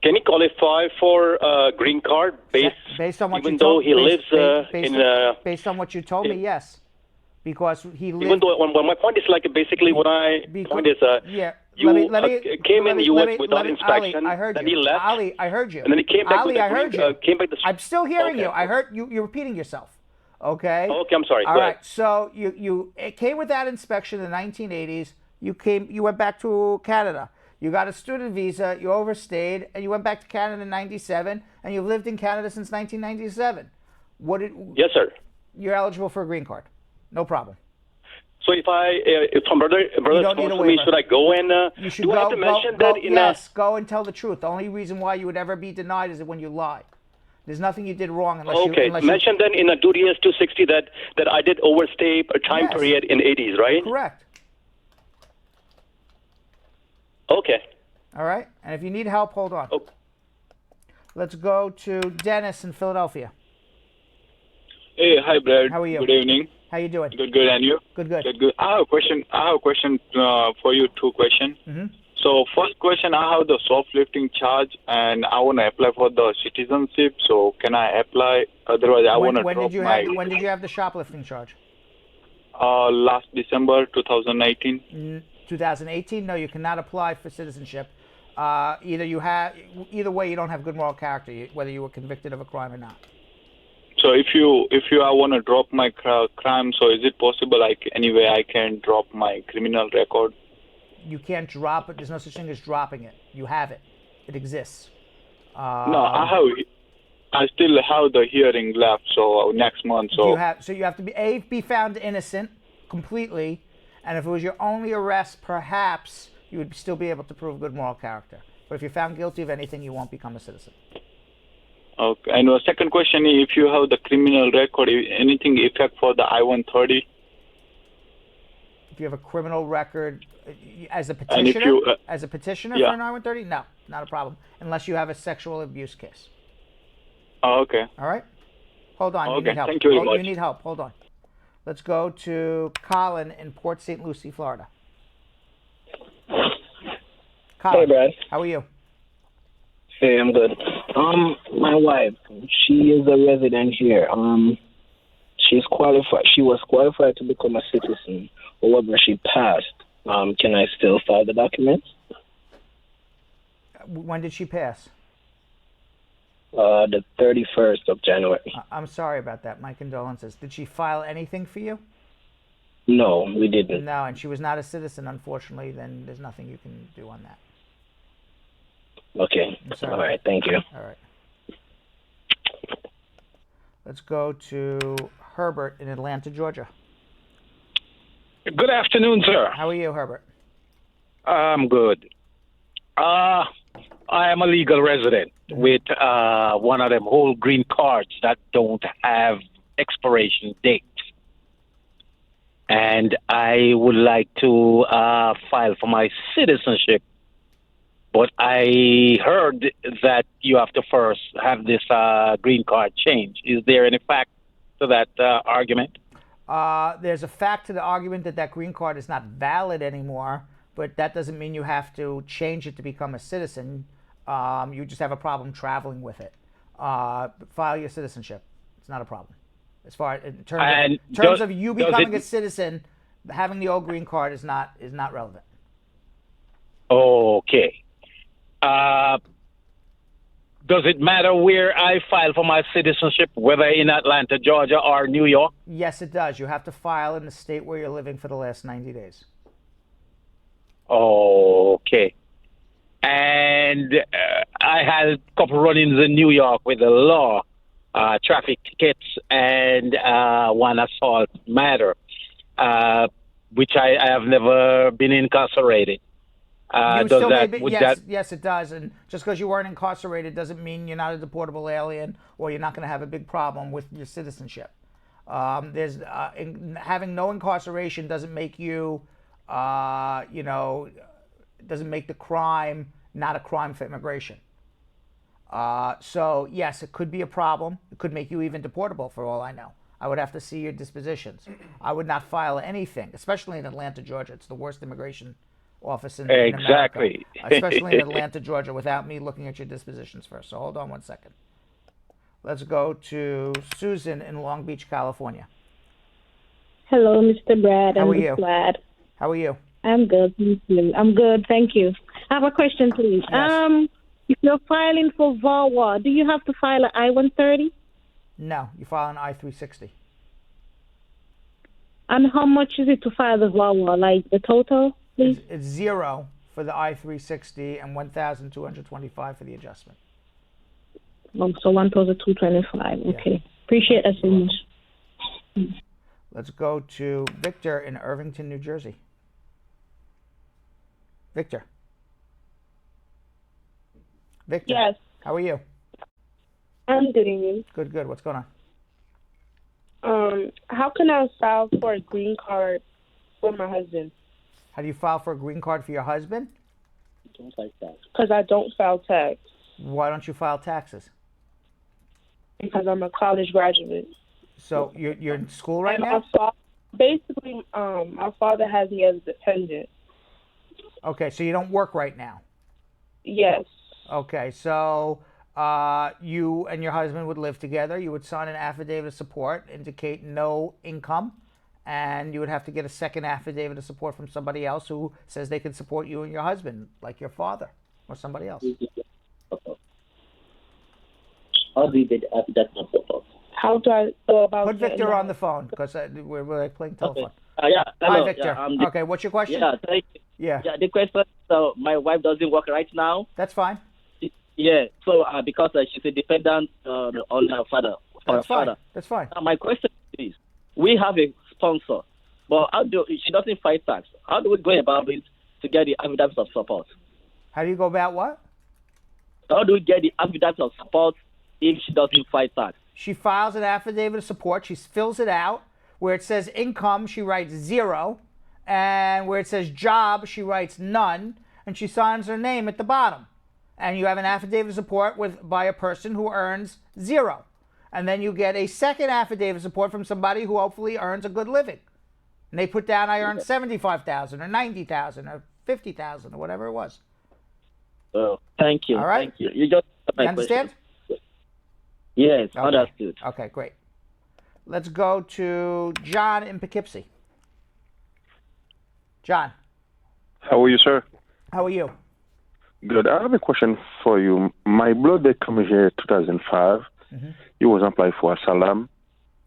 Can he qualify for a green card based on what even you though told, he lives based on what you told me? Yes, because he lived. Even though my point is like basically what I point is came in the U.S. without inspection. Ali, I heard then you. he left. Ali, I heard you. And then he came back. Ali, I heard you. Came back. I'm still hearing Okay. you. I heard you. You're repeating yourself. Okay. Okay, I'm sorry. All Go right. ahead. So you came without inspection in the 1980s. You went back to Canada. You got a student visa. You overstayed, and you went back to Canada in '97, and you've lived in Canada since 1997. Yes, sir. You're eligible for a green card. No problem. So if my brother don't need a sponsors me, waiver. should I go and You should do I have to mention that in yes, go and tell the truth. The only reason why you would ever be denied is when you lie. There's nothing you did wrong unless mention then in a 2DS 260 that I did overstay a time period in 80s, right? Correct. Okay. All right. And if you need help, hold on. Oh. Let's go to Dennis in Philadelphia. Hey, hi, Brad. How are you? Good evening. How you doing? Good, and you? Good. Good. I have a question. For you. Two questions. Mm-hmm. So, first question, I have the shoplifting charge, and I want to apply for the citizenship. So, can I apply? Otherwise, I want to drop my. When did you have the shoplifting charge? Last December 2018. 2018? No, you cannot apply for citizenship. Either way, you don't have good moral character, whether you were convicted of a crime or not. So if I want to drop my crime, so is it possible? Anyway, I can drop my criminal record. You can't drop it. There's no such thing as dropping it. You have it. It exists. No, I still have the hearing left. So next month. So you have to be found innocent completely. And if it was your only arrest, perhaps you would still be able to prove good moral character. But if you're found guilty of anything, you won't become a citizen. Okay. And the second question is, if you have the criminal record, anything effect for the I-130? If you have a criminal record as a petitioner, for an I-130, no, not a problem, unless you have a sexual abuse case. Oh, okay. All right. Hold on. Okay. You need help. Thank you very much. You need help. Hold on. Let's go to Colin in Port St. Lucie, Florida. Colin, hey, Brad. How are you? Hey, I'm good. My wife, she is a resident here. She's qualified. She was qualified to become a citizen. However, she passed. Can I still file the documents? When did she pass? The 31st of January. I'm sorry about that. My condolences. Did she file anything for you? No, we didn't. No, and she was not a citizen, unfortunately. Then there's nothing you can do on that. Okay. All right. Thank you. All right. Let's go to Herbert in Atlanta, Georgia. Good afternoon, sir. How are you, Herbert? I'm good. I am a legal resident with one of them whole green cards that don't have expiration date. And I would like to file for my citizenship. But I heard that you have to first have this green card change. Is there any fact to that argument? There's a fact to the argument that green card is not valid anymore, but that doesn't mean you have to change it to become a citizen. You just have a problem traveling with it. File your citizenship. It's not a problem. As far in terms of you becoming a citizen, having the old green card is not relevant. Okay. Does it matter where I file for my citizenship, whether in Atlanta, Georgia, or New York? Yes, it does. You have to file in the state where you're living for the last 90 days. Okay. And I had a couple run-ins in New York with the law, traffic tickets, and one assault matter, which I have never been incarcerated. Yes, it does. And just because you weren't incarcerated doesn't mean you're not a deportable alien or you're not going to have a big problem with your citizenship. Having no incarceration doesn't make you, doesn't make the crime not a crime for immigration. So yes, it could be a problem. It could make you even deportable for all I know. I would have to see your dispositions. I would not file anything, especially in Atlanta, Georgia. It's the worst immigration office in America, especially in Atlanta, Georgia, without me looking at your dispositions first. So hold on one second. Let's go to Susan in Long Beach, California. Hello, Mr. Brad. How are you? Glad. How are you? I'm good, thank you. I'm good, thank you. I have a question, please. Yes. If you're filing for VAWA, do you have to file an I-130? No, you file an I-360. And how much is it to file the VAWA? Like the total, please? It's $0 for the I-360 and $1,225 for the adjustment. So 1,225. Okay. Appreciate that so much. Let's go to Victor in Irvington, New Jersey. Victor. Victor. Yes. How are you? I'm good, and you? Good, good. What's going on? How can I file for a green card for my husband? How do you file for a green card for your husband? Don't like that. Because I don't file tax. Why don't you file taxes? Because I'm a college graduate. So you're in school right And now? Basically, my father has me as a dependent. Okay, so you don't work right now? Yes. Okay, so you and your husband would live together. You would sign an affidavit of support, indicate no income, and you would have to get a second affidavit of support from somebody else who says they can support you and your husband, like your father or somebody else. How do you get the affidavit of support? How do I go about Put Victor getting on the phone because we're like playing telephone. Yeah, hello. Hi, Victor. Yeah, Okay, what's your question? Yeah, thank you. Yeah. Yeah, the question. So my wife doesn't work right now. That's fine. Yeah. So because she's a dependent on her father. That's fine. That's fine. My question is, we have a sponsor, but she doesn't fight tax? How do we go about it to get the affidavit of support? How do you go about what? How do we get the affidavit of support if she doesn't fight tax? She files an affidavit of support. She fills it out. Where it says income, she writes 0. And where it says job, she writes none. And she signs her name at the bottom. And you have an affidavit of support by a person who earns 0. And then you get a second affidavit of support from somebody who hopefully earns a good living. And they put down, I earned $75,000 or $90,000 or $50,000 or whatever it was. Oh, thank you. All right. Thank you. You just You understand? Yes, Okay. understood. Okay, great. Let's go to John in Poughkeepsie. John. How are you, sir? How are you? Good. I have a question for you. My brother came here 2005. Mm-hmm. He was applied for asylum,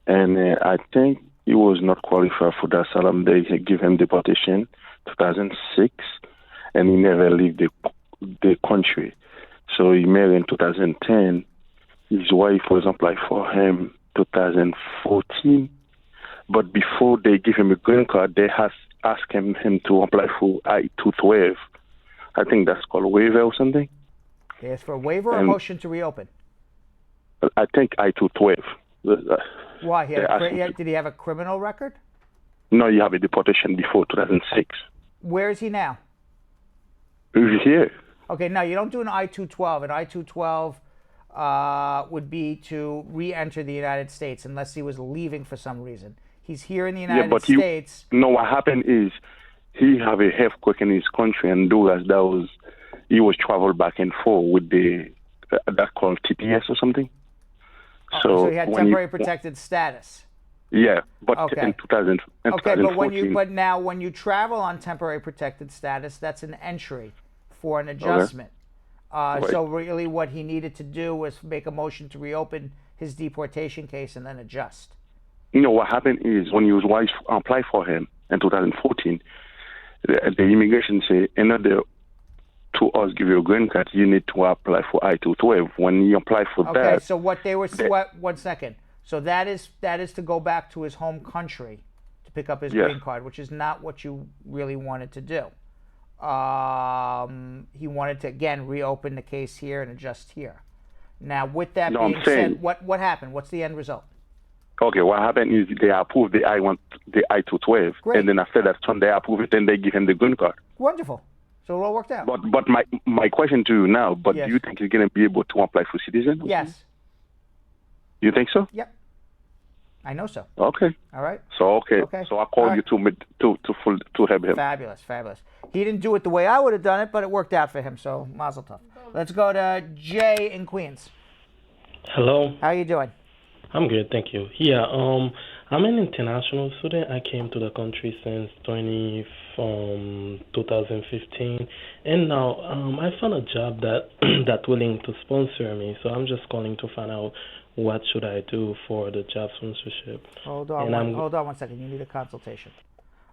and I think he was not qualified for the asylum. They give him deportation 2006, and he never left the country. So he married in 2010. His wife was applied for him 2014, but before they give him a green card, they asked him to apply for I-212. I think that's called a waiver or something. They asked for a waiver or a motion to reopen? I think I-212. Why? Did he have a criminal record? No, you have a deportation before 2006. Where is he now? He's here. Okay, no, you don't do an I-212. An I-212 would be to re-enter the United States unless he was leaving for some reason. He's here in the United States. No, what happened is he have a earthquake in his country, and he was travel back and forth with that's called TPS or something. So he had temporary protected status. Yeah, but in 2000. Okay, but when you travel on temporary protected status, that's an entry for an adjustment. Right. So really what he needed to do was make a motion to reopen his deportation case and then adjust. What happened is when his wife applied for him in 2014, the immigration say, in order to us give you a green card, you need to apply for I-212. When you apply for that... Okay, so what they were... one second. So that is to go back to his home country to pick up his green card, which is not what you really wanted to do. He wanted to, again, reopen the case here and adjust here. Now, with that being said, what happened? What's the end result? Okay, what happened is they approved the I-212, and then after that, they approve it, and they give him the green card. Wonderful. So it all worked out. But my question to you now, do you think he's going to be able to apply for citizenship? Yes. You think so? Yep. I know so. Okay. All right. So So I call you to help him. Fabulous. He didn't do it the way I would have done it, but it worked out for him. So mazel tov. Let's go to Jay in Queens. Hello. How you doing? I'm good, thank you. Yeah, I'm an international student. I came to the country since 2015, and now I found a job that willing to sponsor me. So I'm just calling to find out what should I do for the job sponsorship. Hold on one second. You need a consultation.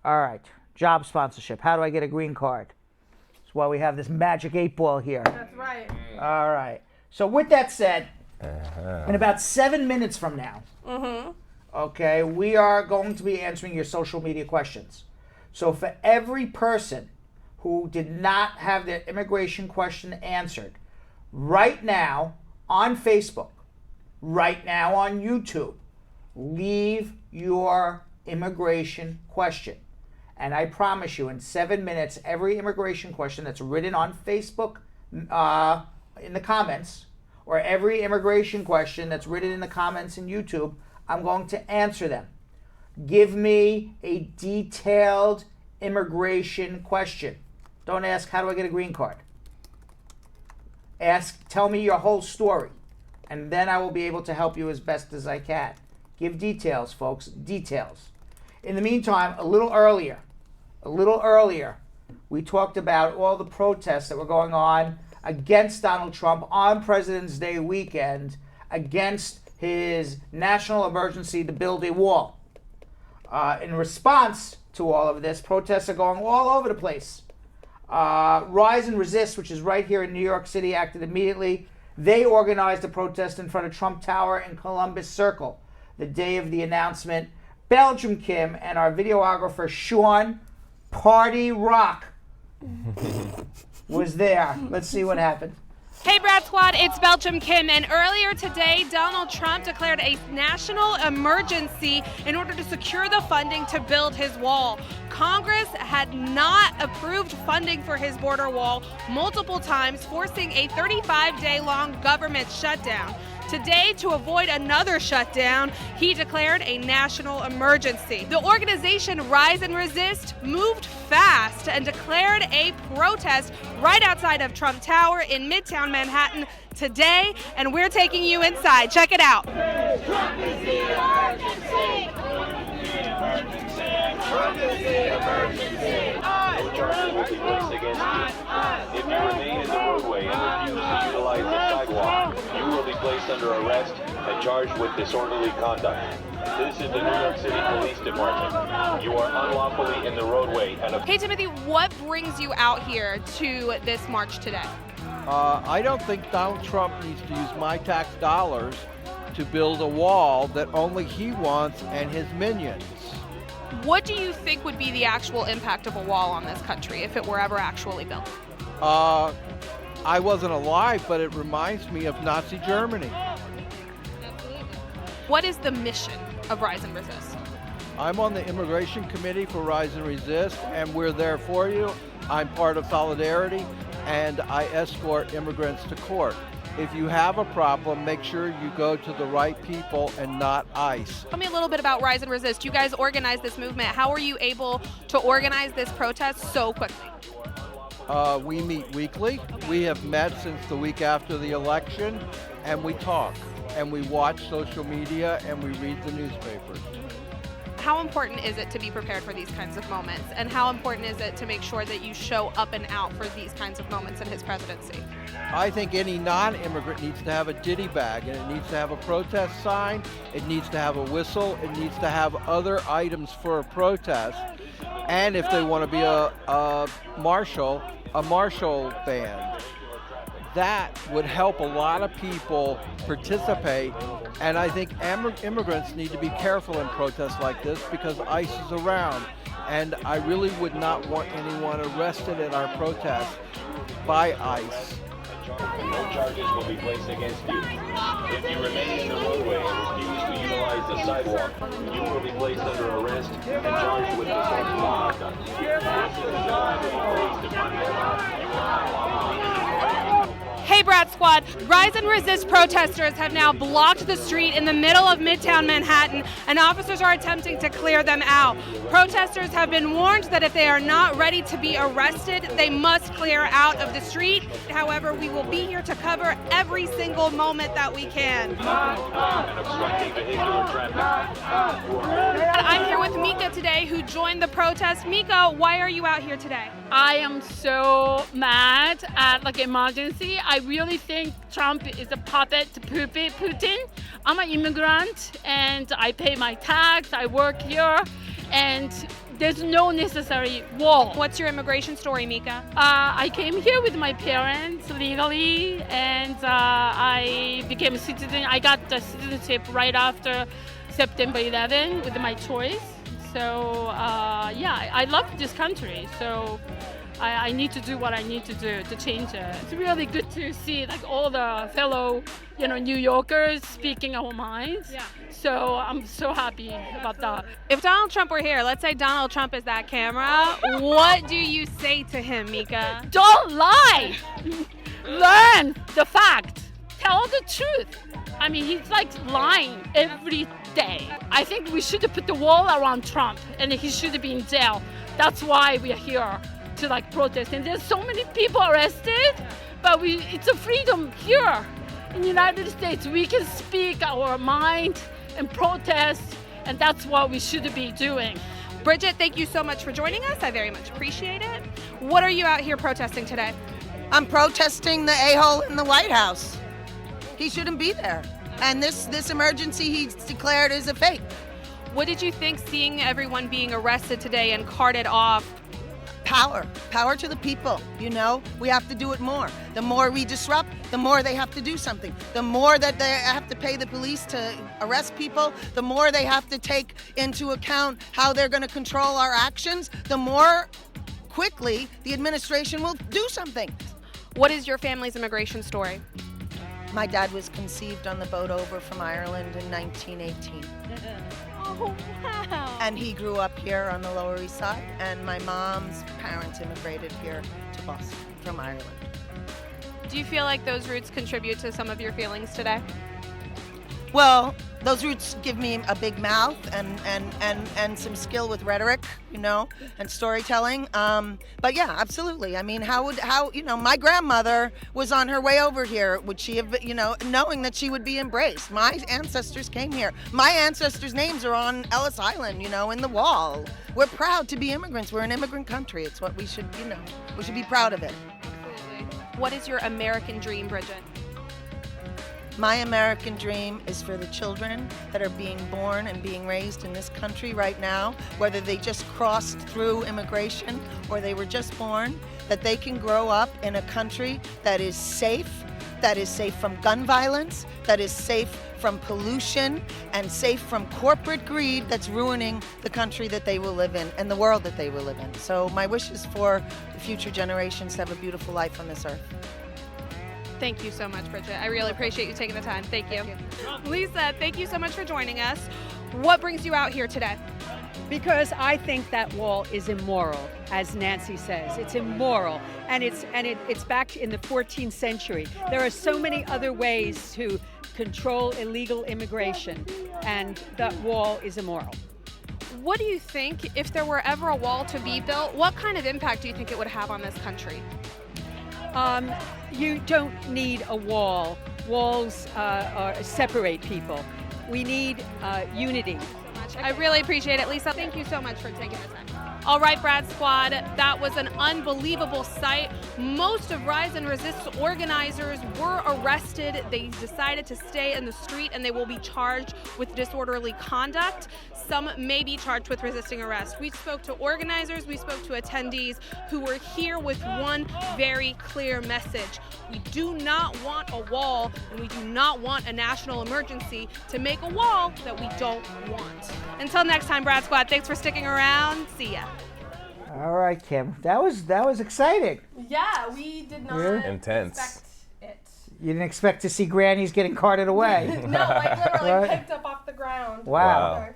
All right. Job sponsorship. How do I get a green card? That's why we have this magic 8-ball here. That's right. All right. So with that said, in about 7 minutes from now, okay, we are going to be answering your social media questions. So for every person who did not have their immigration question answered, right now on Facebook, right now on YouTube, leave your immigration question. And I promise you, in 7 minutes, every immigration question that's written on Facebook in the comments, or every immigration question that's written in the comments in YouTube, I'm going to answer them. Give me a detailed immigration question. Don't ask, how do I get a green card? Tell me your whole story, and then I will be able to help you as best as I can. Give details, folks, details. In the meantime, a little earlier, we talked about all the protests that were going on against Donald Trump on President's Day weekend, against his national emergency to build a wall. In response to all of this, protests are going all over the place. Rise and Resist, which is right here in New York City, acted immediately. They organized a protest in front of Trump Tower in Columbus Circle the day of the announcement. Belgium Kim and our videographer Sean Party Rock was there. Let's see what happened. Hey Brad Squad, it's Belgium Kim, and earlier today, Donald Trump declared a national emergency in order to secure the funding to build his wall. Congress had not approved funding for his border wall multiple times, forcing a 35-day-long government shutdown. Today, to avoid another shutdown, he declared a national emergency. The organization Rise and Resist moved fast and declared a protest right outside of Trump Tower in Midtown Manhattan today, and we're taking you inside. Check it out. Trump is the emergency! Trump is the emergency! No charges will be placed against you. If you remain in the roadway and refuse to utilize the sidewalk, you will be placed under arrest and charged with disorderly conduct. This is the New York City Police Department. You are unlawfully in the roadway and... Hey Timothy, what brings you out here to this march today? I don't think Donald Trump needs to use my tax dollars to build a wall that only he wants and his minions. What do you think would be the actual impact of a wall on this country if it were ever actually built? I wasn't alive, but it reminds me of Nazi Germany. What is the mission of Rise and Resist? I'm on the Immigration Committee for Rise and Resist, and we're there for you. I'm part of Solidarity, and I escort immigrants to court. If you have a problem, make sure you go to the right people and not ICE. Tell me a little bit about Rise and Resist. You guys organized this movement. How were you able to organize this protest so quickly? We meet weekly. We have met since the week after the election, and we talk, and we watch social media, and we read the newspapers. How important is it to be prepared for these kinds of moments? And how important is it to make sure that you show up and out for these kinds of moments in his presidency? I think any non-immigrant needs to have a ditty bag, and it needs to have a protest sign, it needs to have a whistle, it needs to have other items for a protest, and if they want to be a marshal band. That would help a lot of people participate, and I think immigrants need to be careful in protests like this because ICE is around, and I really would not want anyone arrested at our protest by ICE. No charges will be placed against you. If you remain in the roadway and refuse to utilize the sidewalk, you will be placed under arrest and charged with disorderly conduct. This is the Police Department. Hey Brad Squad, Rise and Resist protesters have now blocked the street in the middle of Midtown Manhattan, and officers are attempting to clear them out. Protesters have been warned that if they are not ready to be arrested, they must clear out of the street. However, we will be here to cover every single moment that we can. I'm here with Mika today, who joined the protest. Mika, why are you out here today? I am so mad at emergency. I really think Trump is a puppet to Putin. I'm an immigrant and I pay my tax, I work here, and there's no necessary wall. What's your immigration story, Mika? I came here with my parents legally, and I became a citizen. I got the citizenship right after September 11 with my choice. So yeah, I love this country. So I need to do what I need to do to change it. It's really good to see like all the fellow, New Yorkers speaking our minds. Yeah. So I'm so happy about that. If Donald Trump were here, let's say Donald Trump is that camera, what do you say to him, Mika? Don't lie! Learn the fact. Tell the truth. I mean, he's like lying every day. I think we should put the wall around Trump and he should be in jail. That's why we are here to like protest. And there's so many people arrested, but it's a freedom here in the United States. We can speak our mind and protest, and that's what we should be doing. Bridget, thank you so much for joining us. I very much appreciate it. What are you out here protesting today? I'm protesting the a-hole in the White House. He shouldn't be there. And this emergency he's declared is a fake. What did you think seeing everyone being arrested today and carted off? Power to the people, we have to do it more. The more we disrupt, the more they have to do something. The more that they have to pay the police to arrest people, the more they have to take into account how they're going to control our actions, the more quickly the administration will do something. What is your family's immigration story? My dad was conceived on the boat over from Ireland in 1918. Oh, wow. And he grew up here on the Lower East Side, and my mom's parents immigrated here to Boston from Ireland. Do you feel like those roots contribute to some of your feelings today? Well, those roots give me a big mouth and some skill with rhetoric, and storytelling. But yeah, absolutely. I mean, how my grandmother was on her way over here. Would she have, knowing that she would be embraced? My ancestors came here. My ancestors' names are on Ellis Island, in the wall. We're proud to be immigrants. We're an immigrant country. It's what we should, we should be proud of it. Absolutely. What is your American dream, Bridget? My American dream is for the children that are being born and being raised in this country right now, whether they just crossed through immigration or they were just born, that they can grow up in a country that is safe from gun violence, that is safe from pollution, and safe from corporate greed that's ruining the country that they will live in and the world that they will live in. So my wish is for the future generations to have a beautiful life on this earth. Thank you so much, Bridget. I really appreciate you taking the time. Thank you. Lisa, thank you so much for joining us. What brings you out here today? Because I think that wall is immoral, as Nancy says. It's immoral, and it's back in the 14th century. There are so many other ways to control illegal immigration, and that wall is immoral. What do you think, if there were ever a wall to be built, what kind of impact do you think it would have on this country? You don't need a wall. Walls separate people. We need unity. I really appreciate it. Lisa, thank you so much for taking the time. All right, Brad Squad, that was an unbelievable sight. Most of Rise and Resist's organizers were arrested. They decided to stay in the street, and they will be charged with disorderly conduct. Some may be charged with resisting arrest. We spoke to organizers, we spoke to attendees who were here with one very clear message. We do not want a wall, and we do not want a national emergency to make a wall that we don't want. Until next time, Brad Squad, thanks for sticking around. See ya. All right, Kim. That was exciting. Yeah, we did not Intense. expect it. You didn't expect to see grannies getting carted away. No, like literally Right? picked up off the ground. Wow.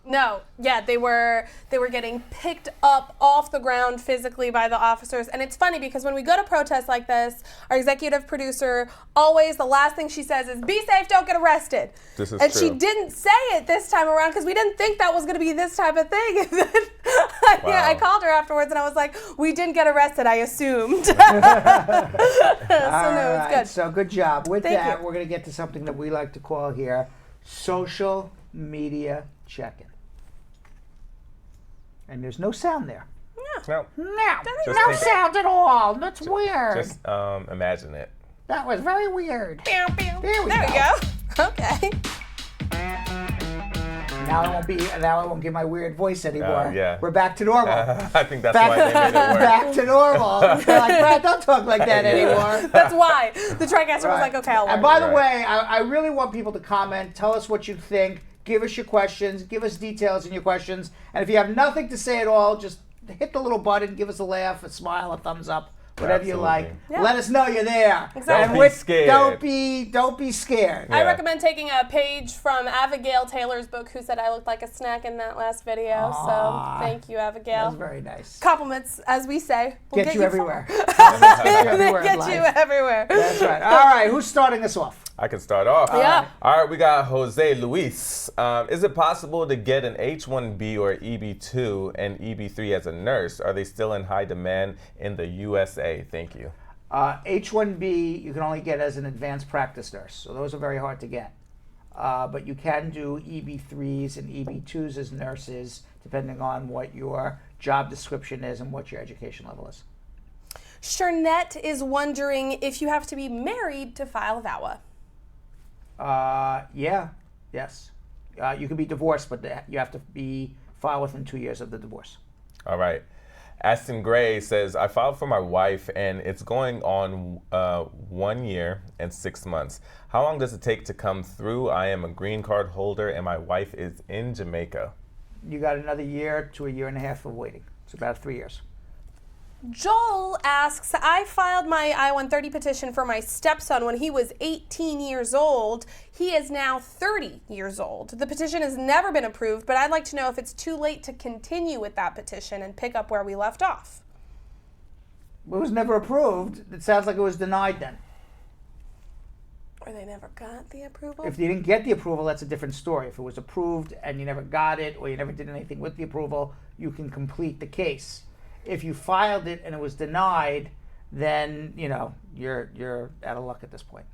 No, yeah, they were getting picked up off the ground physically by the officers. And it's funny because when we go to protests like this, our executive producer always, the last thing she says is, "Be safe, don't get arrested." This is and true. she didn't say it this time around because we didn't think that was going to be this type of thing. And then yeah, I called her afterwards and I was like, "We didn't get arrested, I assumed." So no, it's good. So good job. With Thank that, you. we're going to get to something that we like to call here social media check-in. And there's no sound there. No. Just No think- sound at all. That's weird. Just imagine it. That was very weird. There we we go. Okay. Now I won't give my weird voice anymore. Yeah. We're back to normal. I think that's why they made it work. Back to normal. They're like, Brad, don't talk like that anymore. That's why. The TriCaster was like, okay, I'll learn. And by the way, I really want people to comment. Tell us what you think. Give us your questions. Give us details in your questions. And if you have nothing to say at all, just hit the little button. Give us a laugh, a smile, a thumbs up. Whatever you like. Yeah. Let us know you're there. Exactly. Don't be scared. Don't be scared. I recommend taking a page from Abigail Taylor's book, Who Said I Looked Like a Snack, in that last video. So thank you, Abigail. That's very nice. Compliments, as we say. Will Get you everywhere. Get you everywhere. That's right. All right, who's starting us off? I can start off. Yeah. All right, we got Jose Luis. Is it possible to get an H-1B or EB-2 and EB-3 as a nurse? Are they still in high demand in the USA? Thank you. H-1B you can only get as an advanced practice nurse, so those are very hard to get. But you can do EB-3s and EB-2s as nurses, depending on what your job description is and what your education level is. Shernette is wondering if you have to be married to file VAWA. Yes. You can be divorced, but you have to be filed within 2 years of the divorce. All right. Aston Gray says, I filed for my wife and it's going on 1 year and 6 months. How long does it take to come through? I am a green card holder and my wife is in Jamaica. You got another year to a year and a half of waiting. It's about 3 years. Joel asks, I filed my I-130 petition for my stepson when he was 18 years old. He is now 30 years old. The petition has never been approved, but I'd like to know if it's too late to continue with that petition and pick up where we left off. It was never approved. It sounds like it was denied then. Or they never got the approval? If you didn't get the approval, that's a different story. If it was approved and you never got it or you never did anything with the approval, you can complete the case. If you filed it and it was denied, then, you're out of luck at this point.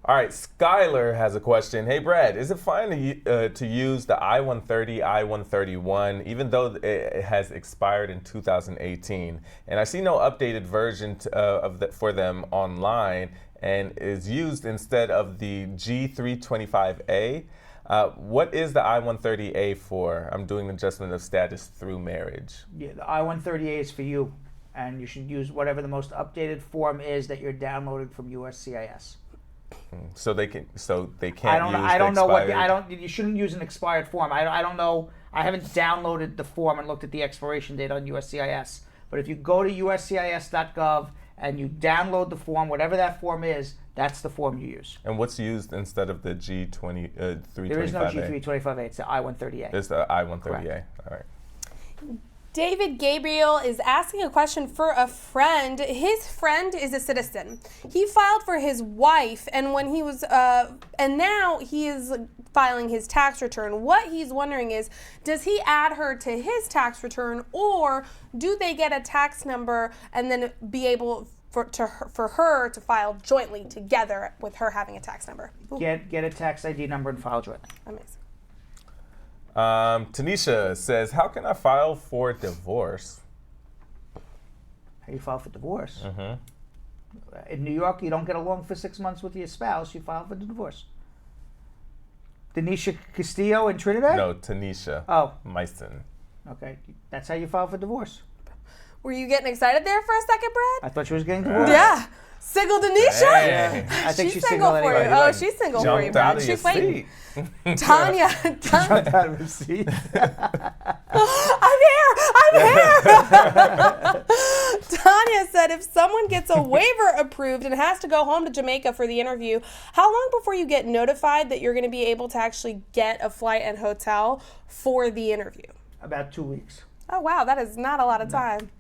All right, Skylar has a question. Hey, Brad, is it fine to use the I-130, I-131, even though it has expired in 2018? And I see no updated version for them online and is used instead of the G325A. What is the I-130A for? I'm doing adjustment of status through marriage. Yeah, the I-130A is for you, and you should use whatever the most updated form is that you're downloaded from USCIS. So they can't use the expired. You shouldn't use an expired form. I don't know. I haven't downloaded the form and looked at the expiration date on USCIS. But if you go to uscis.gov and you download the form, whatever that form is, that's the form you use. And what's used instead of the G325A? There is no G325A. It's the I-130A. It's the I-130A. Correct. All right. David Gabriel is asking a question for a friend. His friend is a citizen. He filed for his wife, and when he was, and now he is filing his tax return. What he's wondering is, does he add her to his tax return, or do they get a tax number and then be able for her to file jointly together with her having a tax number? Get a tax ID number and file jointly. Amazing. Tanisha says, how can I file for divorce? How you file for divorce? Mm-hmm. In New York, you don't get along for 6 months with your spouse, you file for the divorce. Denisha Castillo in Trinidad? No, Tanisha. Oh. Myson. Okay, that's how you file for divorce. Were you getting excited there for a second, Brad? I thought she was getting divorced. Yeah. Single Denisha? Yeah. I think she's single for anyway. you. Oh, she's single for you, Brad. She's waiting. Tanya. Jumped out of her seat. I'm here. Tanya said if someone gets a waiver approved and has to go home to Jamaica for the interview, how long before you get notified that you're going to be able to actually get a flight and hotel for the interview? About 2 weeks. Oh, wow. That is not a lot of time.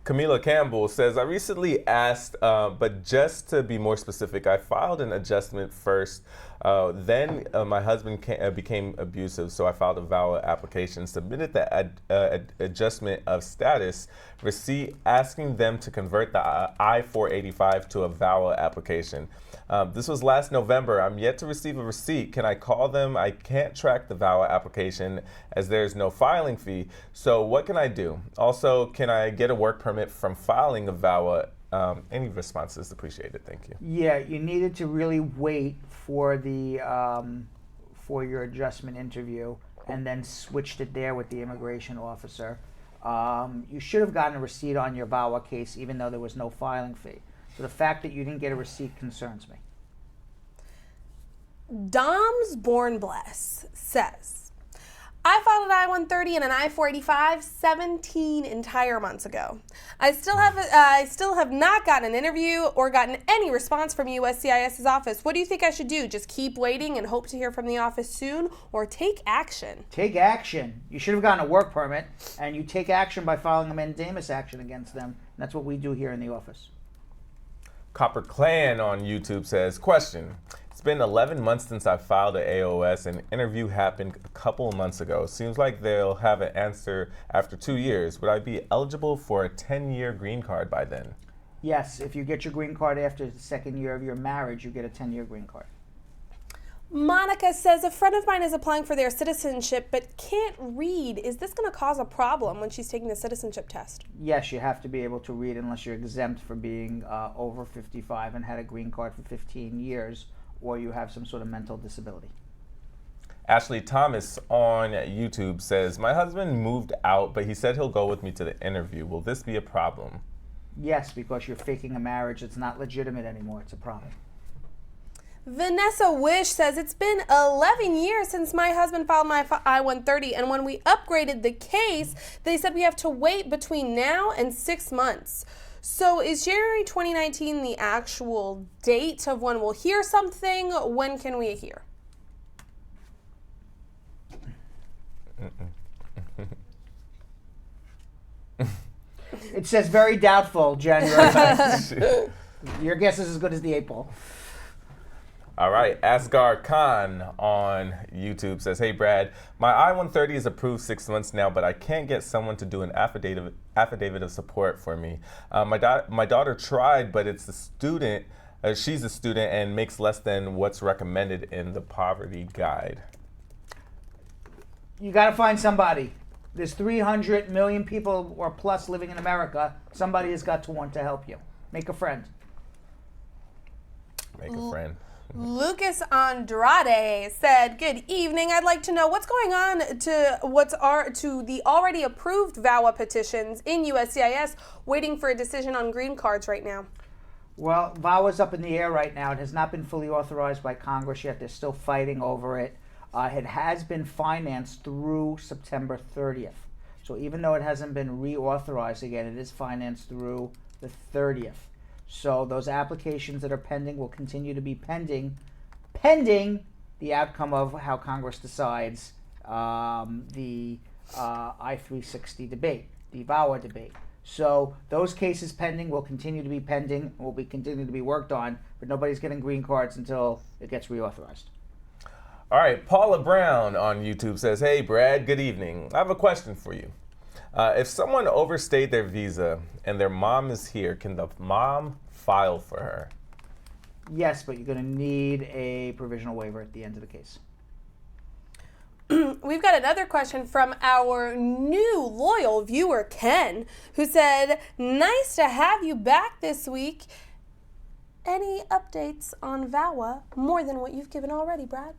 Camila Campbell says, I recently asked, but just to be more specific, I filed an adjustment first. Then my husband became abusive, so I filed a VAWA application, submitted the adjustment of status receipt, asking them to convert the I-485 to a VAWA application. This was last November. I'm yet to receive a receipt. Can I call them? I can't track the VAWA application as there's no filing fee. So what can I do? Also, can I get a work permit from filing a VAWA any response is appreciated. Thank you. Yeah, you needed to really wait for the for your adjustment interview and then switched it there with the immigration officer. You should have gotten a receipt on your VAWA case even though there was no filing fee. So the fact that you didn't get a receipt concerns me. Dom's Born Bless says, I filed an I-130 and an I-485 17 entire months ago. I still have not gotten an interview or gotten any response from USCIS's office. What do you think I should do? Just keep waiting and hope to hear from the office soon, or take action? Take action. You should have gotten a work permit, and you take action by filing a mandamus action against them. And that's what we do here in the office. Copper Clan on YouTube says, question. It's been 11 months since I filed an AOS, and an interview happened a couple of months ago. Seems like they'll have an answer after 2 years. Would I be eligible for a 10-year green card by then? Yes, if you get your green card after the second year of your marriage, you get a 10-year green card. Monica says, a friend of mine is applying for their citizenship but can't read. Is this going to cause a problem when she's taking the citizenship test? Yes, you have to be able to read unless you're exempt for being over 55 and had a green card for 15 years, or you have some sort of mental disability. Ashley Thomas on YouTube says, my husband moved out, but he said he'll go with me to the interview. Will this be a problem? Yes, because you're faking a marriage. It's not legitimate anymore. It's a problem. Vanessa Wish says, it's been 11 years since my husband filed my I-130, and when we upgraded the case, they said we have to wait between now and 6 months. So is January 2019 the actual date of when we'll hear something? When can we hear? It says very doubtful, January. Your guess is as good as the 8 ball. All right, Asghar Khan on YouTube says, hey Brad, my I-130 is approved 6 months now, but I can't get someone to do an affidavit of support for me. My daughter tried, but it's a student, she's a student and makes less than what's recommended in the poverty guide. You got to find somebody. There's 300 million people or plus living in America. Somebody has got to want to help you. Make a friend. Make a friend. Lucas Andrade said, good evening. I'd like to know what's going on to the already approved VAWA petitions in USCIS, waiting for a decision on green cards right now. Well, VAWA's up in the air right now. It has not been fully authorized by Congress yet. They're still fighting over it. It has been financed through September 30th. So even though it hasn't been reauthorized again, it is financed through the 30th. So those applications that are pending will continue to be pending the outcome of how Congress decides the I-360 debate, the VAWA debate. So those cases pending will continue to be pending, will be continuing to be worked on, but nobody's getting green cards until it gets reauthorized. All right, Paula Brown on YouTube says, hey Brad, good evening. I have a question for you. If someone overstayed their visa and their mom is here, can the mom file for her? Yes, but you're going to need a provisional waiver at the end of the case. We've got another question from our new loyal viewer, Ken, who said, nice to have you back this week. Any updates on VAWA more than what you've given already, Brad?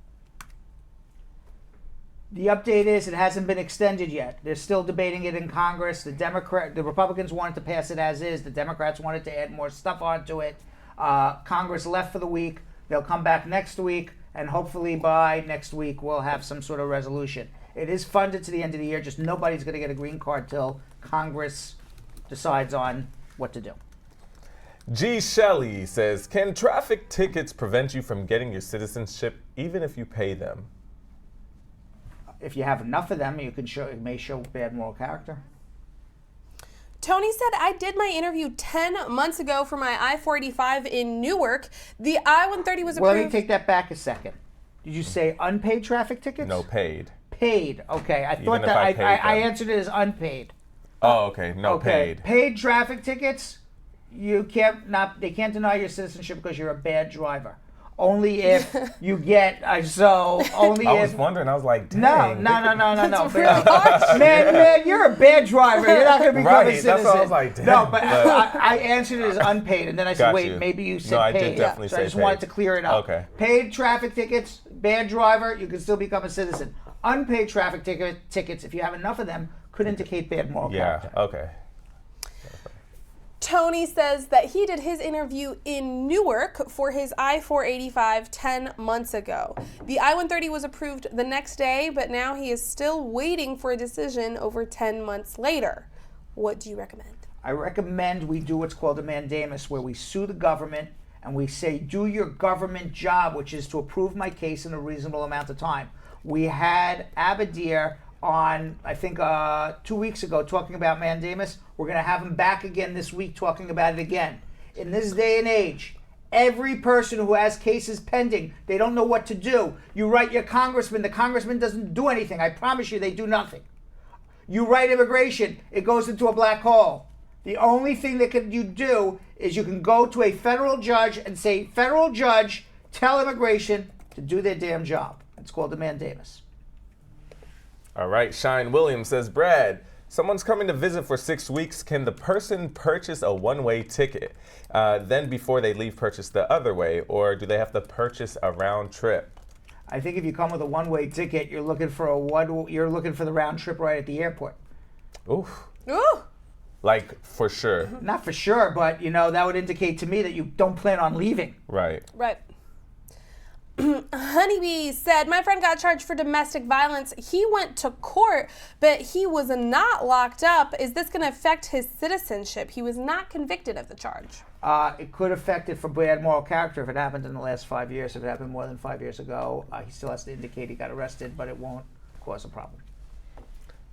The update is it hasn't been extended yet. They're still debating it in Congress. The Republicans wanted to pass it as is. The Democrats wanted to add more stuff onto it. Congress left for the week. They'll come back next week, and hopefully by next week we'll have some sort of resolution. It is funded to the end of the year, just nobody's going to get a green card till Congress decides on what to do. G. Shelley says, can traffic tickets prevent you from getting your citizenship even if you pay them? If you have enough of them, it may show bad moral character. Tony said, I did my interview 10 months ago for my I-485 in Newark. The I-130 was approved. Well, let me take that back a second. Did you say unpaid traffic tickets? No, paid. Paid. Okay, I thought that I answered it as unpaid. Oh, okay. No, paid. Paid traffic tickets, they can't deny your citizenship because you're a bad driver. Only if you get only I if. was wondering. I was like, No, dang. Man, you're a bad driver. You're not going to become a citizen. That's what I was like, damn. No, but I answered it as unpaid, and then I said, Got wait, you. maybe you said No, I paid. did definitely So say I just paid. wanted to clear it up. Okay. Paid traffic tickets, bad driver, you can still become a citizen. Unpaid traffic tickets, if you have enough of them, could indicate bad moral character. Okay. Tony says that he did his interview in Newark for his I-485 10 months ago. The I-130 was approved the next day, but now he is still waiting for a decision over 10 months later. What do you recommend? I recommend we do what's called a mandamus, where we sue the government and we say, do your government job, which is to approve my case in a reasonable amount of time. We had Abadir on, I think, 2 weeks ago talking about mandamus. We're going to have him back again this week talking about it again. In this day and age, every person who has cases pending, they don't know what to do. You write your congressman, the congressman doesn't do anything. I promise you, they do nothing. You write immigration, it goes into a black hole. The only thing that you do is you can go to a federal judge and say, federal judge, tell immigration to do their damn job. It's called a mandamus. All right. Shine Williams says, Brad, someone's coming to visit for 6 weeks. Can the person purchase a one-way ticket? Then before they leave, purchase the other way? Or do they have to purchase a round trip? I think if you come with a one-way ticket, you're looking for the round trip right at the airport. Oof. Ooh. Like, for sure. Not for sure, but, that would indicate to me that you don't plan on leaving. Right. Right. Honeybee said, my friend got charged for domestic violence. He went to court, but he was not locked up. Is this going to affect his citizenship? He was not convicted of the charge. It could affect it for bad moral character if it happened in the last 5 years. If it happened more than 5 years ago, he still has to indicate he got arrested, but it won't cause a problem.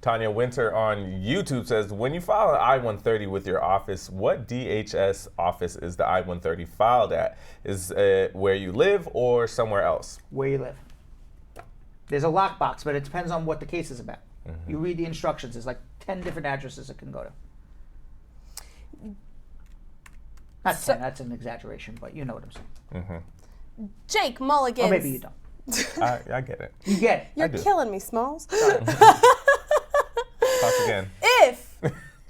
Tanya Winter on YouTube says, when you file an I-130 with your office, what DHS office is the I-130 filed at? Is it where you live or somewhere else? Where you live. There's a lockbox, but it depends on what the case is about. You read the instructions. There's like 10 different addresses it can go to. Not 10, that's an exaggeration, but you know what I'm saying. Jake Mulligan. Or maybe you don't. I get it. You get it. You're killing me, Smalls. Talk again. If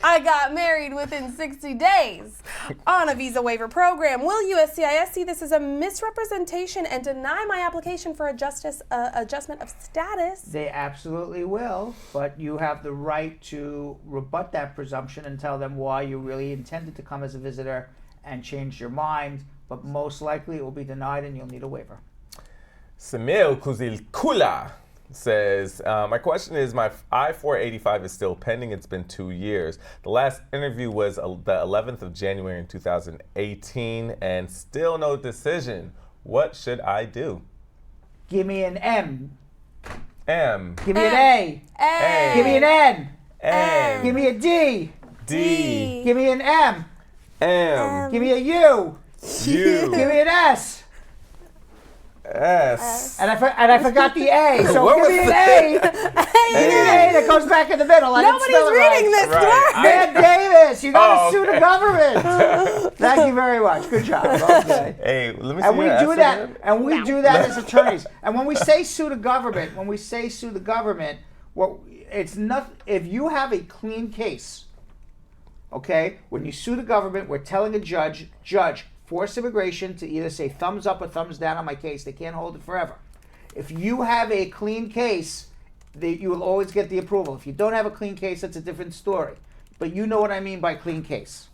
I got married within 60 days on a visa waiver program, will USCIS see this as a misrepresentation and deny my application for adjustment of status? They absolutely will, but you have the right to rebut that presumption and tell them why you really intended to come as a visitor and change your mind, but most likely it will be denied and you'll need a waiver. Samil Kuzilkula says, my question is, my I-485 is still pending. It's been 2 years. The last interview was the 11th of January in 2018 and still no decision. What should I do? Give me an M. M. Give me an A. A. Give me an N. N. Give me a D. D. Give me an M. M. Give me a U. U. Give me an S. S. And I forgot the A. So What give was me an the A. Give me an A that goes back in the middle. I didn't Nobody's spell it reading right. this. Right. Man Davis, you gotta Oh, sue the okay. government. Thank you very much. Good job. Okay. Hey, let me see And we your do S that, again. and we do that as attorneys. And when we say sue the government, it's not. If you have a clean case, okay, when you sue the government, we're telling a judge, force immigration to either say thumbs up or thumbs down on my case. They can't hold it forever. If you have a clean case, you will always get the approval. If you don't have a clean case, that's a different story. But you know what I mean by clean case.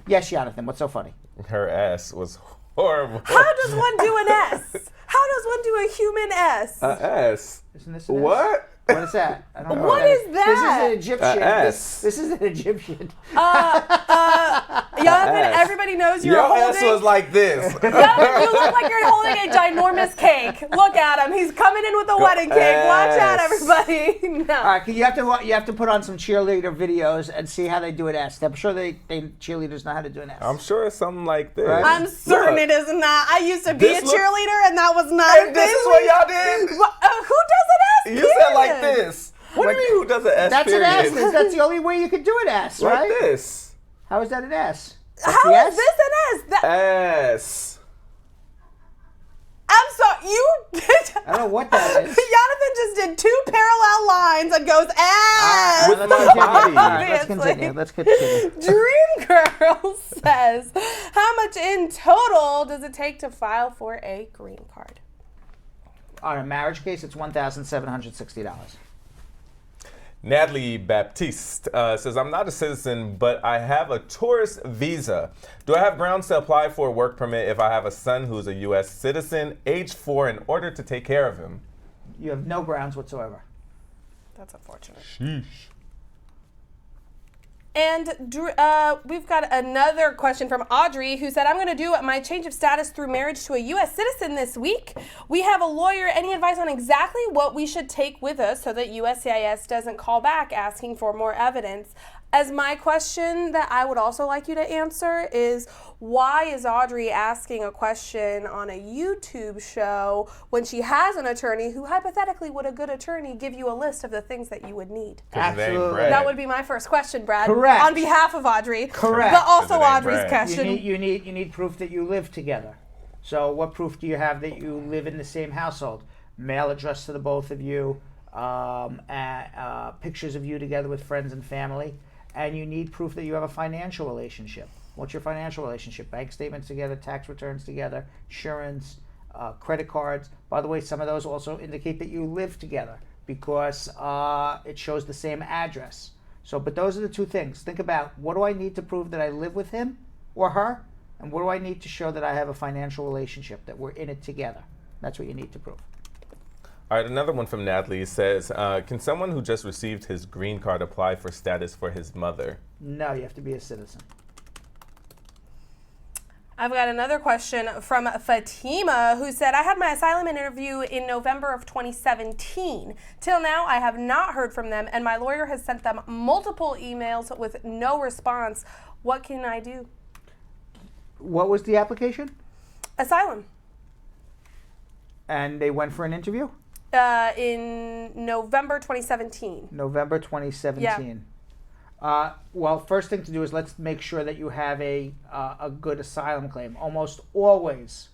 Yes, Jonathan, what's so funny? Her S was horrible. How does one do an S? How does one do a human S? S. Isn't this an S? What? What is that? I don't know What is that? This is an Egyptian. S. This is an Egyptian. Jonathan, S. everybody knows you're Your holding. S was like this. Jonathan, you look like you're holding a ginormous cake. Look at him. He's coming in with a wedding cake. Watch out, everybody. No. All right, you have to put on some cheerleader videos and see how they do an S. I'm sure they cheerleaders know how to do an S. I'm sure it's something like this. Right? I'm certain Look. it is not. I used to be a This look- cheerleader, and that was not a Hey, this thing. is what y'all did? Who does an S? You said like period? this. What do you mean who does an S That's period? an S. That's the only way you could do an S, Like right? this. How is that an S? How is this an S? S. I don't know what that is. Jonathan just did 2 parallel lines and goes, ah! With my body. Let's continue. Dream Girl says, how much in total does it take to file for a green card? On a marriage case, it's $1,760. Natalie Baptiste says, I'm not a citizen, but I have a tourist visa. Do I have grounds to apply for a work permit if I have a son who's a U.S. citizen, age 4, in order to take care of him? You have no grounds whatsoever. That's unfortunate. Sheesh. And we've got another question from Audrey, who said, I'm going to do my change of status through marriage to a U.S. citizen this week. We have a lawyer. Any advice on exactly what we should take with us so that USCIS doesn't call back asking for more evidence? As my question that I would also like you to answer is, why is Audrey asking a question on a YouTube show when she has an attorney who hypothetically would a good attorney give you a list of the things that you would need? Absolutely. That would be my first question, Brad. Correct. On behalf of Audrey. Correct. But also Audrey's question. You need proof that you live together. So what proof do you have that you live in the same household? Mail address to the both of you, pictures of you together with friends and family. And you need proof that you have a financial relationship. What's your financial relationship? Bank statements together, tax returns together, insurance, credit cards. By the way, some of those also indicate that you live together because it shows the same address. So, but those are the 2 things. Think about, what do I need to prove that I live with him or her? And what do I need to show that I have a financial relationship, that we're in it together? That's what you need to prove. All right, another one from Natalie says, can someone who just received his green card apply for status for his mother? No, you have to be a citizen. I've got another question from Fatima, who said, I had my asylum interview in November of 2017. Till now, I have not heard from them, and my lawyer has sent them multiple emails with no response. What can I do? What was the application? Asylum. And they went for an interview? In November 2017. November 2017. Yeah. Well, first thing to do is let's make sure that you have a good asylum claim. Almost always,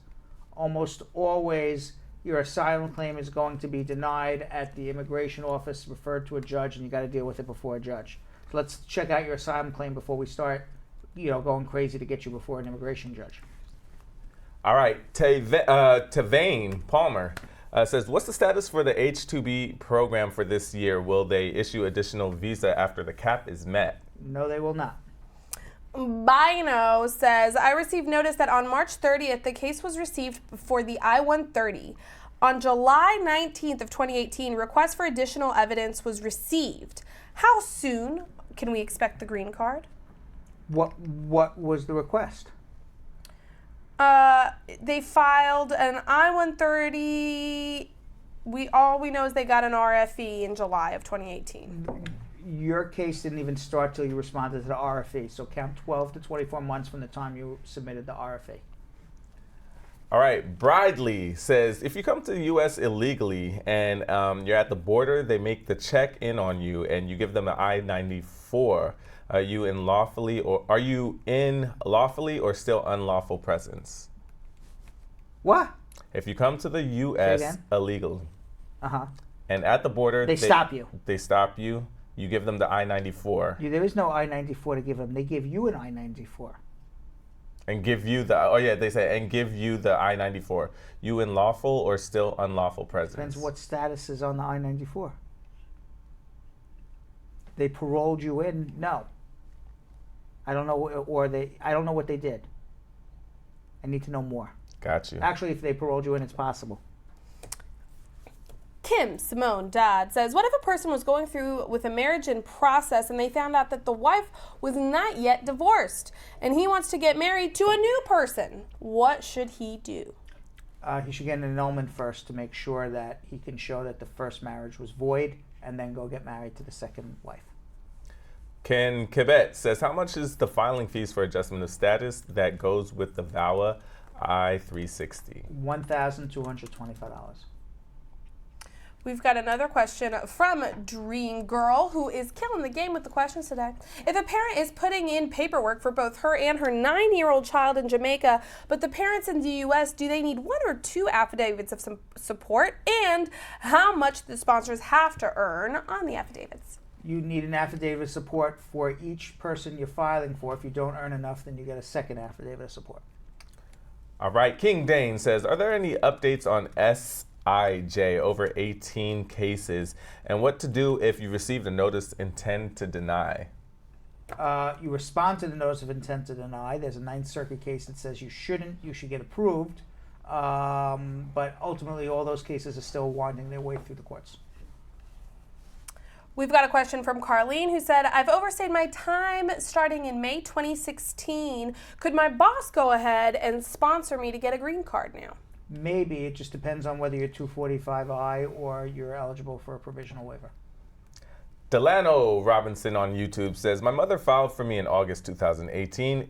your asylum claim is going to be denied at the immigration office, referred to a judge, and you got to deal with it before a judge. So let's check out your asylum claim before we start, going crazy to get you before an immigration judge. All right, Tavane Palmer says, what's the status for the H-2B program for this year? Will they issue additional visa after the cap is met? No, they will not. Bino says, I received notice that on March 30th, the case was received for the I-130. On July 19th of 2018, request for additional evidence was received. How soon can we expect the green card? What was the request? They filed an I-130. All we know is they got an RFE in July of 2018. Your case didn't even start till you responded to the RFE, so count 12 to 24 months from the time you submitted the RFE. All right, Bridley says, if you come to the U.S. illegally and you're at the border, they make the check in on you and you give them an I-94. Are you in lawfully or still unlawful presence? What? If you come to the U.S. illegally, and at the border they stop you. They stop you. You give them the I-94. There is no I-94 to give them. They give you an I-94. And give you the they say and give you the I-94. You in lawful or still unlawful presence? Depends what status is on the I-94. They paroled you in? No. I don't know, I don't know what they did. I need to know more. Got you. Actually, if they paroled you in, it's possible. Kim Simone Dodd says, what if a person was going through with a marriage in process and they found out that the wife was not yet divorced and he wants to get married to a new person? What should he do? He should get an annulment first to make sure that he can show that the first marriage was void and then go get married to the second wife. Ken Kibet says, how much is the filing fees for adjustment of status that goes with the VAWA I-360? $1,225. We've got another question from Dream Girl, who is killing the game with the questions today. If a parent is putting in paperwork for both her and her 9-year-old child in Jamaica, but the parents in the U.S., do they need 1 or 2 affidavits of some support? And how much do the sponsors have to earn on the affidavits? You need an affidavit of support for each person you're filing for. If you don't earn enough, then you get a second affidavit of support. All right, King Dane says, are there any updates on SIJ over 18 cases, and what to do if you received a notice intend to deny? You respond to the notice of intent to deny. There's a 9th Circuit case that says you shouldn't, you should get approved. But ultimately, all those cases are still winding their way through the courts. We've got a question from Carlene who said, I've overstayed my time starting in May 2016. Could my boss go ahead and sponsor me to get a green card now? Maybe. It just depends on whether you're 245I or you're eligible for a provisional waiver. Delano Robinson on YouTube says, my mother filed for me in August 2018,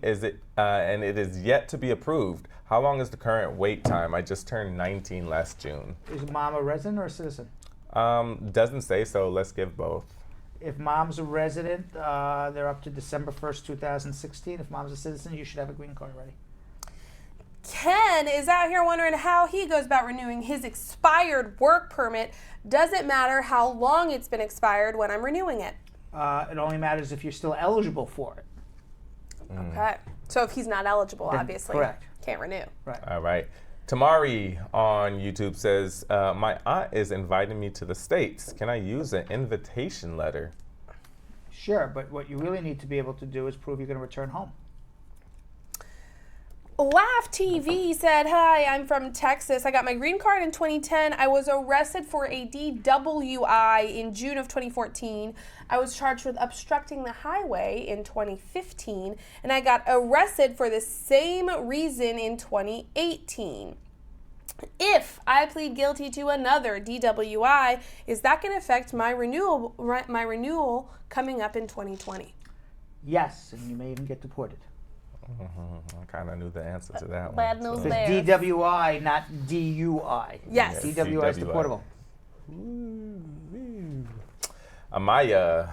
and it is yet to be approved. How long is the current wait time? I just turned 19 last June. Is mom a resident or a citizen? Doesn't say, so let's give both. If mom's a resident, they're up to December 1st, 2016. If mom's a citizen, you should have a green card already. Ken is out here wondering how he goes about renewing his expired work permit. Does it matter how long it's been expired when I'm renewing it? It only matters if you're still eligible for it. Okay. So if he's not eligible, Then obviously, correct. can't renew. Right. All right. Tamari on YouTube says, my aunt is inviting me to the States. Can I use an invitation letter? Sure, but what you really need to be able to do is prove you're going to return home. Laugh TV said, hi, I'm from Texas. I got my green card in 2010. I was arrested for a DWI in June of 2014. I was charged with obstructing the highway in 2015, and I got arrested for the same reason in 2018. If I plead guilty to another DWI, is that going to affect my renewal coming up in 2020? Yes, and you may even get deported. I kind of knew the answer to that Bad one. news It's there. DWI, not DUI. Yes. DWI is deportable. Amaya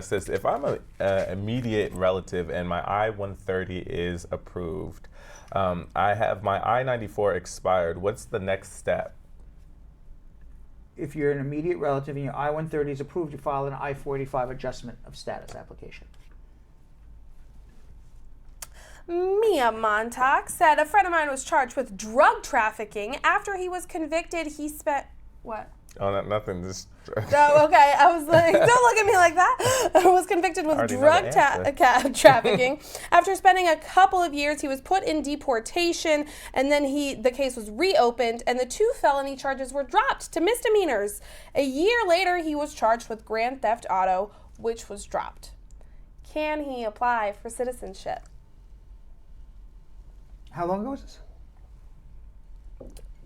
says, if I'm an immediate relative and my I-130 is approved, I have my I-94 expired, what's the next step? If you're an immediate relative and your I-130 is approved, you file an I-485 adjustment of status application. Mia Montauk said, a friend of mine was charged with drug trafficking. After he was convicted, he spent... What? Oh, nothing. Just Oh, okay. I was like, don't look at me like that. I was convicted with drug trafficking. After spending a couple of years, he was put in deportation, and then the case was reopened, and the 2 felony charges were dropped to misdemeanors. A year later, he was charged with grand theft auto, which was dropped. Can he apply for citizenship? How long ago was this?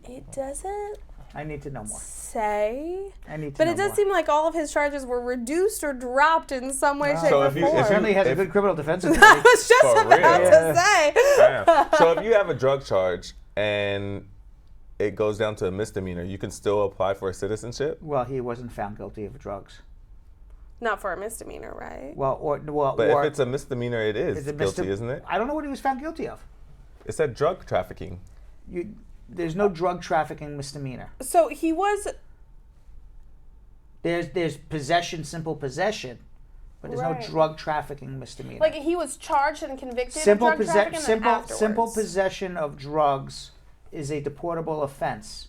It doesn't I need to know more. say. I need to But know it does more. seem like all of his charges were reduced or dropped in some way, shape, So or if you- form. if you- Certainly has a good criminal defense attorney. I was just For about real? to say. Damn. So if you have a drug charge and it goes down to a misdemeanor, you can still apply for citizenship? Well, he wasn't found guilty of drugs. Not for a misdemeanor, right? But if it's a misdemeanor, it is It's a guilty, isn't it? I don't know what he was found guilty of. It said drug trafficking. There's no drug trafficking misdemeanor. So he was... There's possession, simple possession, but there's Right. no drug trafficking misdemeanor. Like, he was charged and convicted simple of drug trafficking and simple afterwards. possession of drugs is a deportable offense.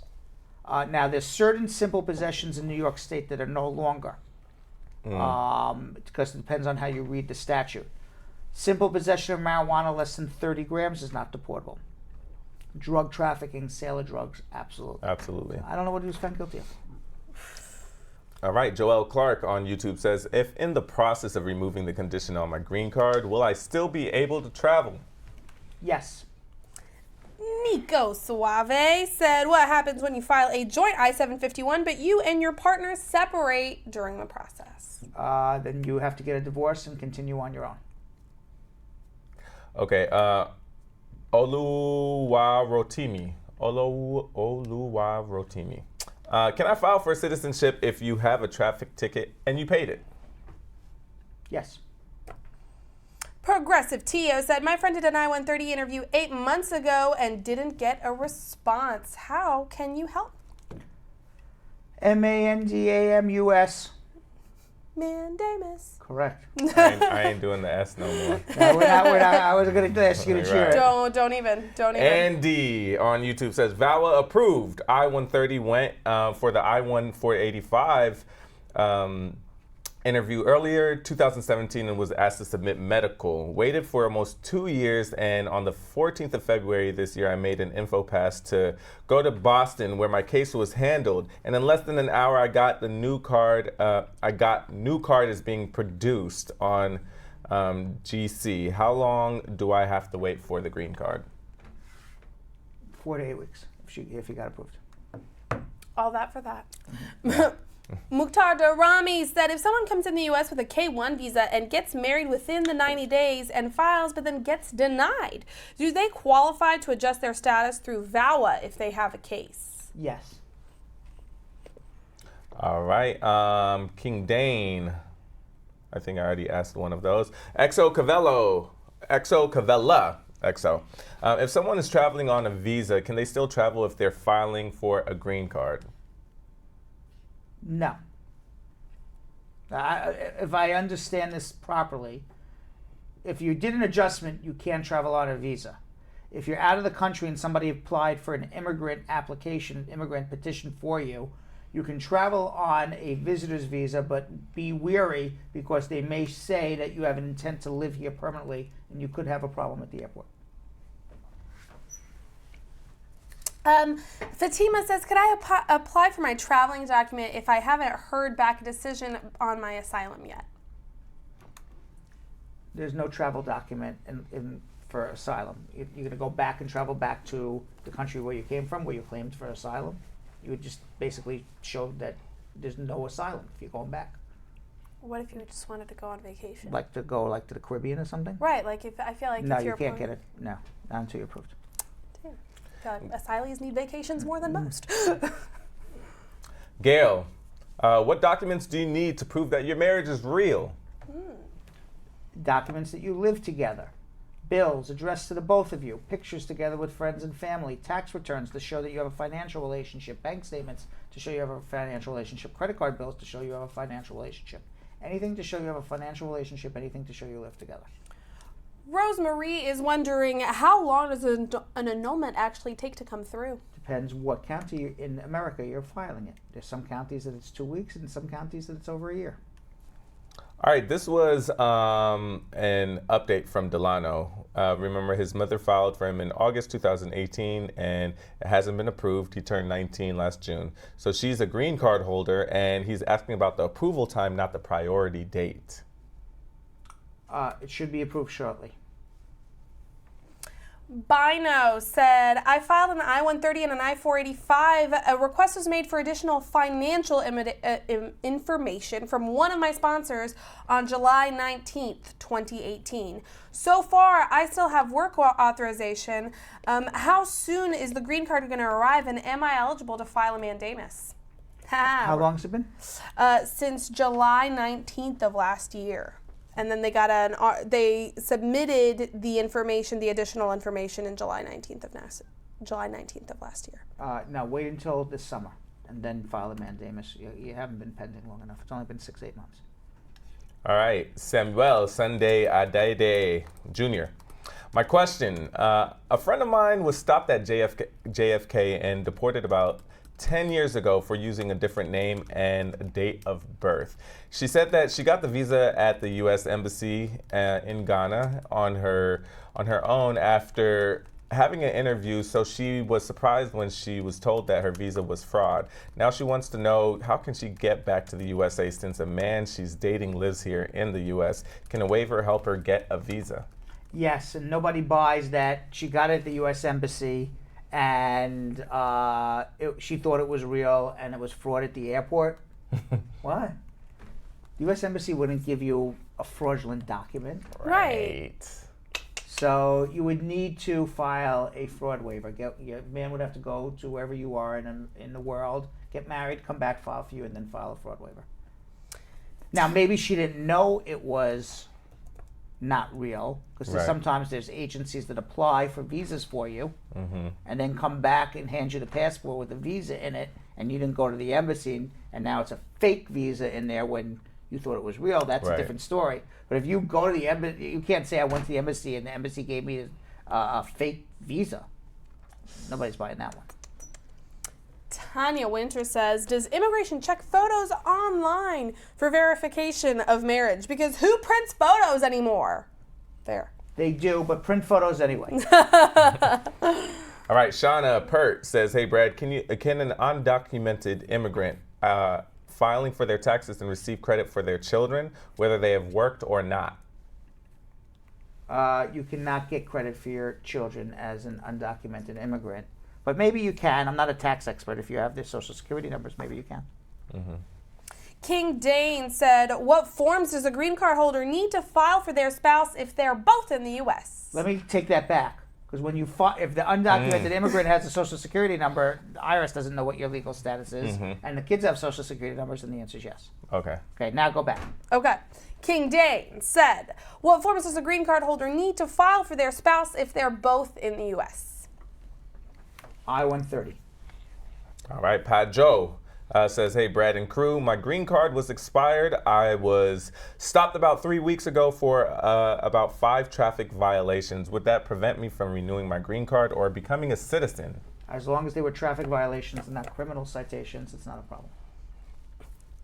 Now, there's certain simple possessions in New York State that are no longer, because it depends on how you read the statute. Simple possession of marijuana less than 30 grams is not deportable. Drug trafficking, sale of drugs, absolutely. Absolutely. I don't know what he was found guilty of. All right, Joel Clark on YouTube says, if in the process of removing the condition on my green card, will I still be able to travel? Yes. Nico Suave said, what happens when you file a joint I-751, but you and your partner separate during the process? Then you have to get a divorce and continue on your own. Okay, Oluwarotimi. Can I file for citizenship if you have a traffic ticket and you paid it? Yes. Progressive Tio said, my friend did an I-130 interview 8 months ago and didn't get a response. How can you help? Mandamus. Mandamus. Correct. I ain't doing the S no more. No, we're not. I was going to ask you to cheer. Right. Don't even. Andy on YouTube says, VAWA approved. I-130 went for the I-1485 interview earlier 2017 and was asked to submit medical. Waited for almost 2 years, and on the 14th of February this year, I made an info pass to go to Boston where my case was handled. And in less than an hour, I got the new card. New card is being produced on GC. How long do I have to wait for the green card? 4 to 8 weeks if you got approved. All that for that. Mukhtar Darami said, if someone comes in the U.S. with a K-1 visa and gets married within the 90 days and files but then gets denied, do they qualify to adjust their status through VAWA if they have a case? Yes. All right. King Dane. I think I already asked one of those. Exo Cavella. If someone is traveling on a visa, can they still travel if they're filing for a green card? No. If I understand this properly, if you did an adjustment, you can't travel on a visa. If you're out of the country and somebody applied for an immigrant petition for you, you can travel on a visitor's visa, but be wary because they may say that you have an intent to live here permanently and you could have a problem at the airport. Fatima says, could I apply for my traveling document if I haven't heard back a decision on my asylum yet? There's no travel document for asylum. You're going to go back and travel back to the country where you came from, where you claimed for asylum. You would just basically show that there's no asylum if you're going back. What if you just wanted to go on vacation? Like to go to the Caribbean or something? Right, like if I feel like no, if you're you can't get it. No, not until you're approved. Damn. I feel like asylees need vacations more than most. Gail, what documents do you need to prove that your marriage is real? Documents that you live together. Bills addressed to the both of you. Pictures together with friends and family. Tax returns to show that you have a financial relationship. Bank statements to show you have a financial relationship. Credit card bills to show you have a financial relationship. Anything to show you have a financial relationship. Anything to show you live together. Rosemarie is wondering, how long does an annulment actually take to come through? Depends what county in America you're filing it. There's some counties that it's 2 weeks and some counties that it's over a year. All right, this was an update from Delano. Remember, his mother filed for him in August 2018, and it hasn't been approved. He turned 19 last June. So she's a green card holder, and he's asking about the approval time, not the priority date. It should be approved shortly. Bino said, I filed an I-130 and an I-485. A request was made for additional financial information from one of my sponsors on July 19th, 2018. So far, I still have work authorization. How soon is the green card going to arrive, and am I eligible to file a mandamus? How long has it been? Since July 19th of last year. And then they submitted the information, the additional information, in July 19th of last year. Now wait until this summer and then file a mandamus. You haven't been pending long enough. It's only been 6-8 months. All right, Samuel Sunday Adede Jr. My question, a friend of mine was stopped at JFK and deported about 10 years ago for using a different name and date of birth. She said that she got the visa at the U.S. Embassy in Ghana on her own after having an interview, so she was surprised when she was told that her visa was fraud. Now she wants to know, how can she get back to the USA since a man she's dating lives here in the U.S.? Can a waiver help her get a visa? Yes, and nobody buys that. She got it at the U.S. Embassy, and she thought it was real, and it was fraud at the airport. What? The U.S. Embassy wouldn't give you a fraudulent document. Right. So you would need to file a fraud waiver. Your man would have to go to wherever you are in the world, get married, come back, file for you, and then file a fraud waiver. Now, maybe she didn't know it was not real, because sometimes there's agencies that apply for visas for you, and then come back and hand you the passport with a visa in it, and you didn't go to the embassy, and now it's a fake visa in there when you thought it was real. That's a different story. But if you go to the embassy, you can't say I went to the embassy and the embassy gave me a fake visa. Nobody's buying that one. Tanya Winter says, does immigration check photos online for verification of marriage? Because who prints photos anymore? There. They do, but print photos anyway. All right, Shauna Pert says, hey, Brad, can an undocumented immigrant filing for their taxes and receive credit for their children, whether they have worked or not? You cannot get credit for your children as an undocumented immigrant. But maybe you can. I'm not a tax expert. If you have their social security numbers, maybe you can. King Dane said, what forms does a green card holder need to file for their spouse if they're both in the U.S.? Let me take that back. Because when if the undocumented immigrant has a social security number, the IRS doesn't know what your legal status is. And the kids have social security numbers, and the answer is yes. Okay. Okay, now go back. Okay. King Dane said, what forms does a green card holder need to file for their spouse if they're both in the U.S.? I-130. All right, Pat Joe says, hey, Brad and crew, my green card was expired. I was stopped about 3 weeks ago for about 5 traffic violations. Would that prevent me from renewing my green card or becoming a citizen? As long as they were traffic violations and not criminal citations, it's not a problem.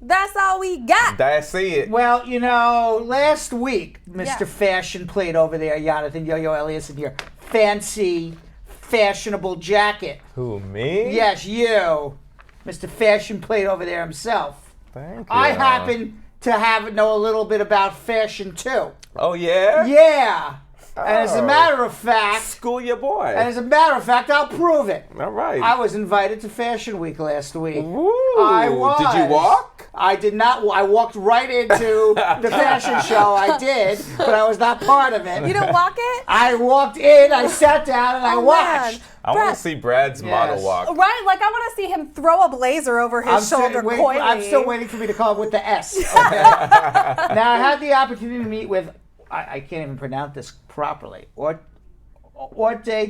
That's all we got. That's it. Well, you know, last week, Mr. Fashion played over there, Jonathan Yo-Yo Elias, in your fancy, fashionable jacket. Who, me? Yes, you. Mr. Fashion played over there himself. Thank you. I happen to know a little bit about fashion, too. Oh, yeah? Yeah. And as a matter of fact... School your boy. And as a matter of fact, I'll prove it. All right. I was invited to Fashion Week last week. Woo. I was. Did you walk? I did not. I walked right into the fashion show. I did, but I was not part of it. You didn't walk it? I walked in, I sat down, and I watched. I want to see Brad's model walk. Right? Like, I want to see him throw a blazer over his shoulder coyly. I'm still waiting for me to come up with the S. Okay? Now, I had the opportunity to meet with, I can't even pronounce this properly, haute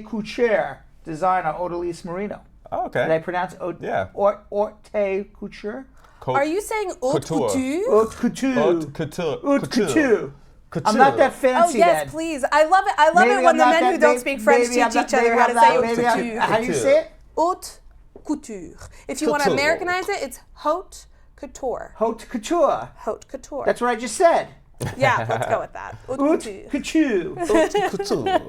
couture designer Odalys Marino. Oh, okay. Did I pronounce it? Yeah. Haute couture? Are you saying haute couture? Haute couture. Haute couture. Haute couture. I'm not that fancy. Oh, yes, please. I love it. I love it when the men who don't speak French teach each other how to say haute couture. How do you say it? Haute couture. If you want to Americanize it, it's haute couture. Haute couture. Haute couture. That's what I just said. Yeah, let's go with that. Haute couture. Haute couture.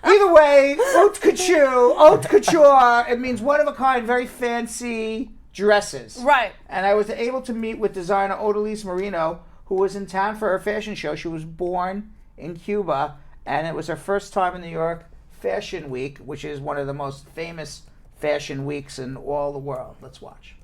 Either way, haute couture, it means one of a kind, very fancy dresses. Right. And I was able to meet with designer Odalys Marino, who was in town for her fashion show. She was born in Cuba, and it was her first time in New York Fashion Week, which is one of the most famous fashion weeks in all the world. Let's watch.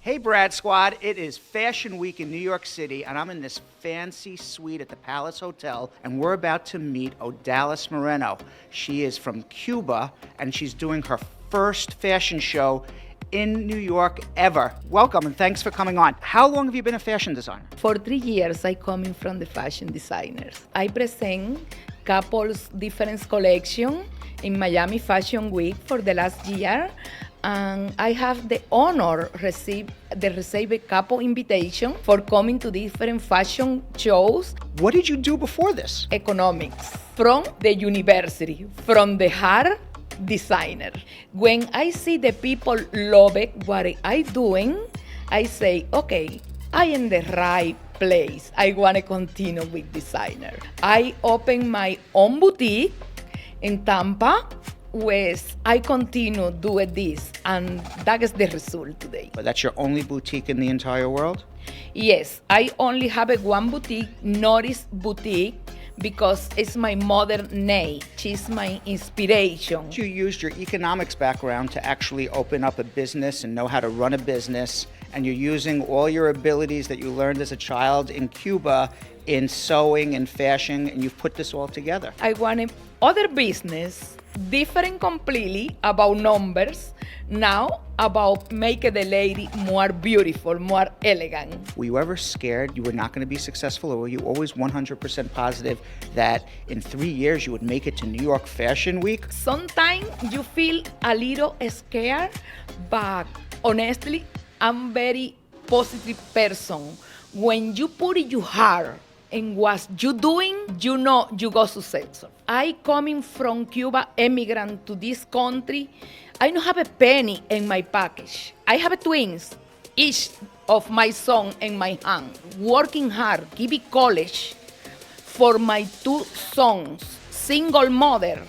Hey, Brad Squad. It is Fashion Week in New York City, and I'm in this fancy suite at the Palace Hotel, and we're about to meet Odalys Marino. She is from Cuba, and she's doing her first fashion show in New York ever. Welcome, and thanks for coming on. How long have you been a fashion designer? For 3 years, I coming from the fashion designers. I present couples different collection in Miami Fashion Week for the last year. And I have the honor receive a couple invitation for coming to different fashion shows. What did you do before this? Economics from the university, from the heart designer. When I see the people love it, what I doing, I say, okay, I am in the right place. I want to continue with designer. I open my own boutique in Tampa. I continue doing this, and that is the result today. But that's your only boutique in the entire world? Yes, I only have one boutique, Norris Boutique, because it's my mother name. She's my inspiration. You used your economics background to actually open up a business and know how to run a business, and you're using all your abilities that you learned as a child in Cuba in sewing and fashion, and you've put this all together. I wanted other business, different completely about numbers, now about making the lady more beautiful, more elegant. Were you ever scared you were not going to be successful, or were you always 100% positive that in 3 years you would make it to New York Fashion Week? Sometimes you feel a little scared, but honestly, I'm very positive person. When you put it your heart in what you doing, you know you go successful. I coming from Cuba, immigrant to this country. I don't have a penny in my package. I have twins, each of my son in my hand. Working hard, giving college for my 2 sons, single mother.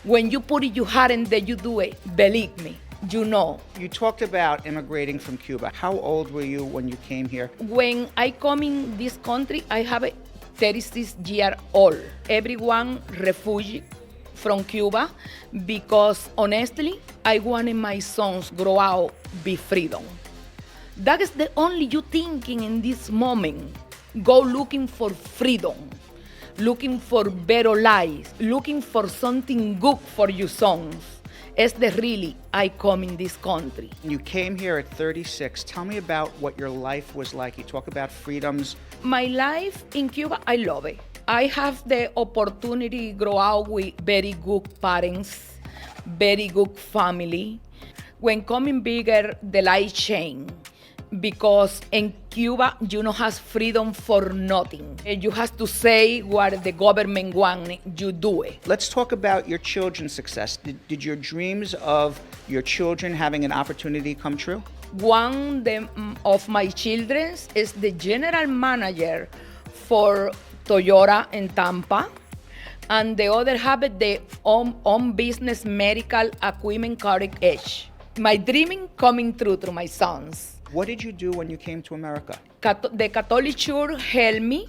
When you put it your heart and then you do it, believe me, you know. You talked about immigrating from Cuba. How old were you when you came here? When I come in this country, I have a 36-year-old. Everyone refugee from Cuba because honestly, I wanted my sons grow out, be freedom. That is the only you thinking in this moment. Go looking for freedom, looking for better life, looking for something good for your sons. It's the really I come in this country. You came here at 36. Tell me about what your life was like. You talk about freedoms. My life in Cuba, I love it. I have the opportunity to grow up with very good parents, very good family. When coming bigger, the life change. Because in Cuba, you don't have freedom for nothing. You have to say what the government wants, you do it. Let's talk about your children's success. Did your dreams of your children having an opportunity come true? One of my children is the general manager for Toyota in Tampa, and the other have the own business medical equipment cutting edge. My dreaming coming true through my sons. What did you do when you came to America? The Catholic Church helped me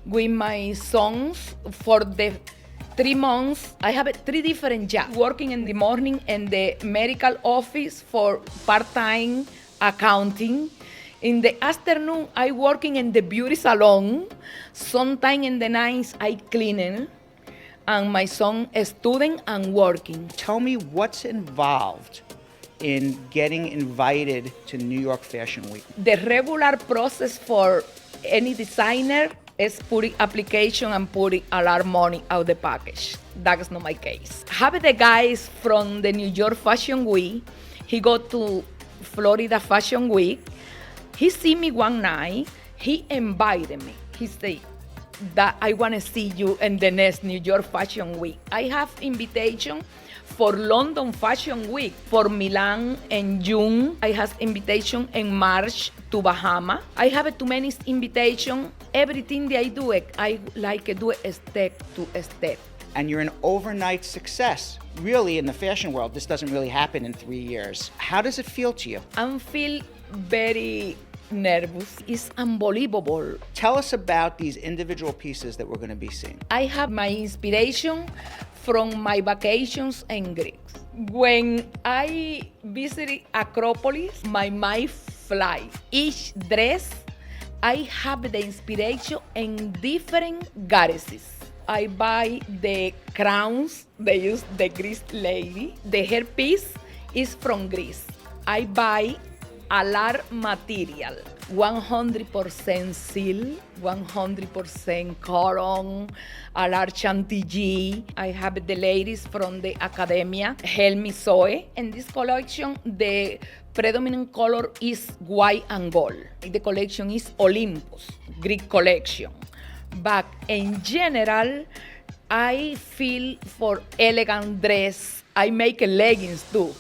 with my sons for the 3 months. I have 3 different jobs. Working in the morning in the medical office for part-time accounting. In the afternoon, I working in the beauty salon. Sometime in the nights, I cleaning. And my son is student and working. Tell me what's involved in getting invited to New York Fashion Week. The regular process for any designer is putting application and putting a lot of money out the package. That is not my case. Have the guys from the New York Fashion Week. He go to Florida Fashion Week. He see me one night. He invited me. He say that I want to see you in the next New York Fashion Week. I have invitation for London Fashion Week, for Milan in June. I have invitation in March to Bahama. I have too many invitation. Everything that I do it, I like to do it step to step. And you're an overnight success. Really, in the fashion world, this doesn't really happen in 3 years. How does it feel to you? I feel very nervous. It's unbelievable. Tell us about these individual pieces that we're going to be seeing. I have my inspiration from my vacations in Greece. When I visited Acropolis, my mind fly. Each dress, I have the inspiration in different goddesses. I buy the crowns, they use the Greece lady. The hairpiece is from Greece. I buy a lot material, 100% silk, 100% cotton, a lot chantilly. I have the ladies from the academia help me sew. In this collection, the predominant color is white and gold. The collection is Olympus, Greek collection. But in general, I feel for elegant dress. I make leggings too,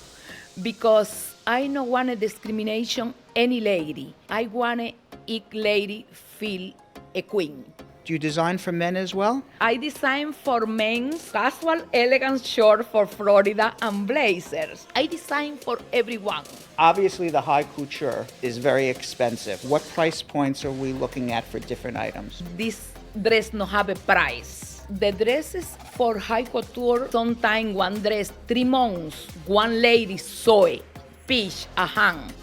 because I don't want a discrimination any lady. I want each lady feel a queen. Do you design for men as well? I design for men's casual, elegant shorts for Florida and blazers. I design for everyone. Obviously, the high couture is very expensive. What price points are we looking at for different items? This dress no have a price. The dresses for high couture, sometimes one dress 3 months, one lady sew it, pitch a hand.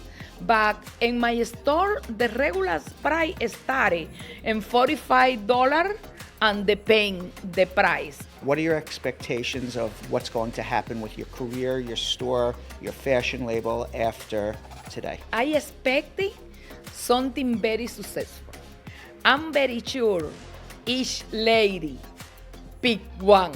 But in my store, the regular price started in $45 and depend the price. What are your expectations of what's going to happen with your career, your store, your fashion label after today? I expect something very successful. I'm very sure each lady pick one.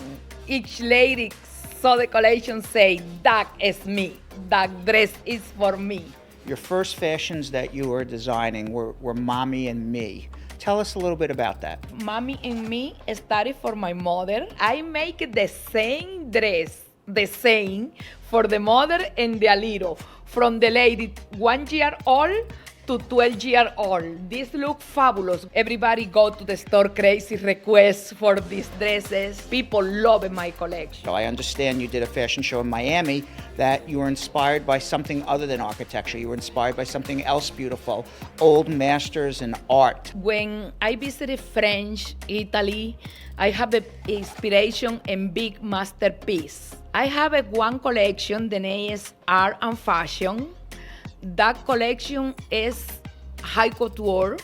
Each lady saw the collection say, that is me. That dress is for me. Your first fashions that you were designing were Mommy and Me. Tell us a little bit about that. Mommy and Me started for my mother. I make the same dress, the same, for the mother and the little. From the lady 1 year old to 12 years old. These look fabulous. Everybody go to the store, crazy requests for these dresses. People love my collection. So I understand you did a fashion show in Miami that you were inspired by something other than architecture. You were inspired by something else beautiful, old masters in art. When I visited France, Italy, I have an inspiration in big masterpiece. I have one collection, the name is Art and Fashion. That collection is haute couture.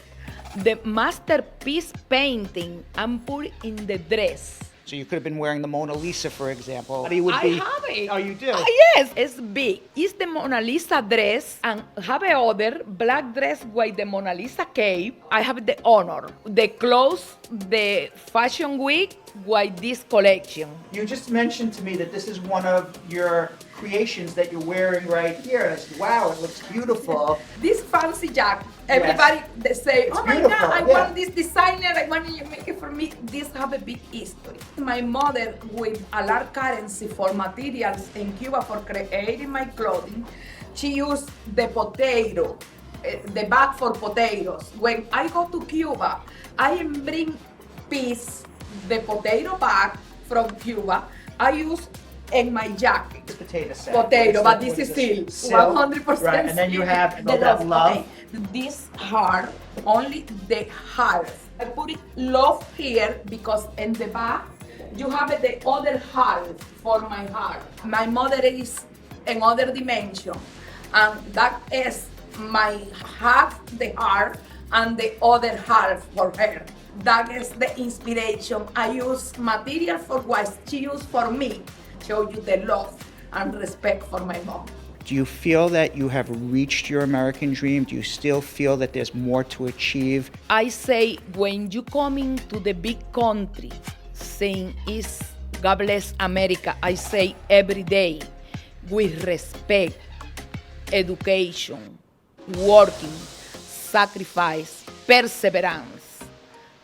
The masterpiece painting I'm put in the dress. So you could have been wearing the Mona Lisa, for example. I have it. Oh, you do? Yes, it's big. It's the Mona Lisa dress and have a other black dress with the Mona Lisa cape. I have the honor. The clothes, the fashion week with this collection. You just mentioned to me that this is one of your creations that you're wearing right here. Wow, it looks beautiful. This fancy jacket. Everybody they say, oh my God, I want this designer, I want you to make it for me. This have a big history. My mother, with a large currency for materials in Cuba for creating my clothing, she used the potato, the bag for potatoes. When I go to Cuba, I bring the potato bag from Cuba. I use in my jacket. Potato, but this is still 100%. Right, and then you have the love. Okay. This heart, only the heart. I put it love here because in the back you have the other heart for my heart. My mother is another dimension, and that is my half the heart and the other half for her. That is the inspiration. I use material for what she used for me. Show you the love and respect for my mom. Do you feel that you have reached your American dream? Do you still feel that there's more to achieve? I say when you come into the big country, saying is God bless America, I say every day with respect, education, working, sacrifice, perseverance.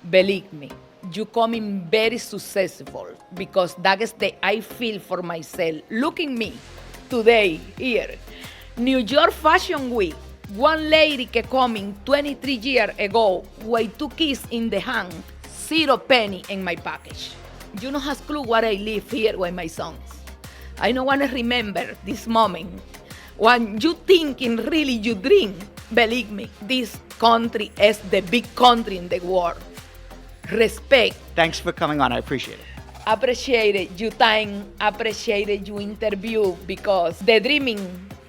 Believe me, you coming very successful because that is the I feel for myself. Look at me today here. New York Fashion Week. One lady que coming 23 years ago with 2 keys in the hand, 0 penny in my package. You don't have clue what I live here with my sons. I don't want to remember this moment. When you thinking really you dream, believe me, this country is the big country in the world. Respect. Thanks for coming on. I appreciate it. Appreciated your time, appreciated your interview because the dreaming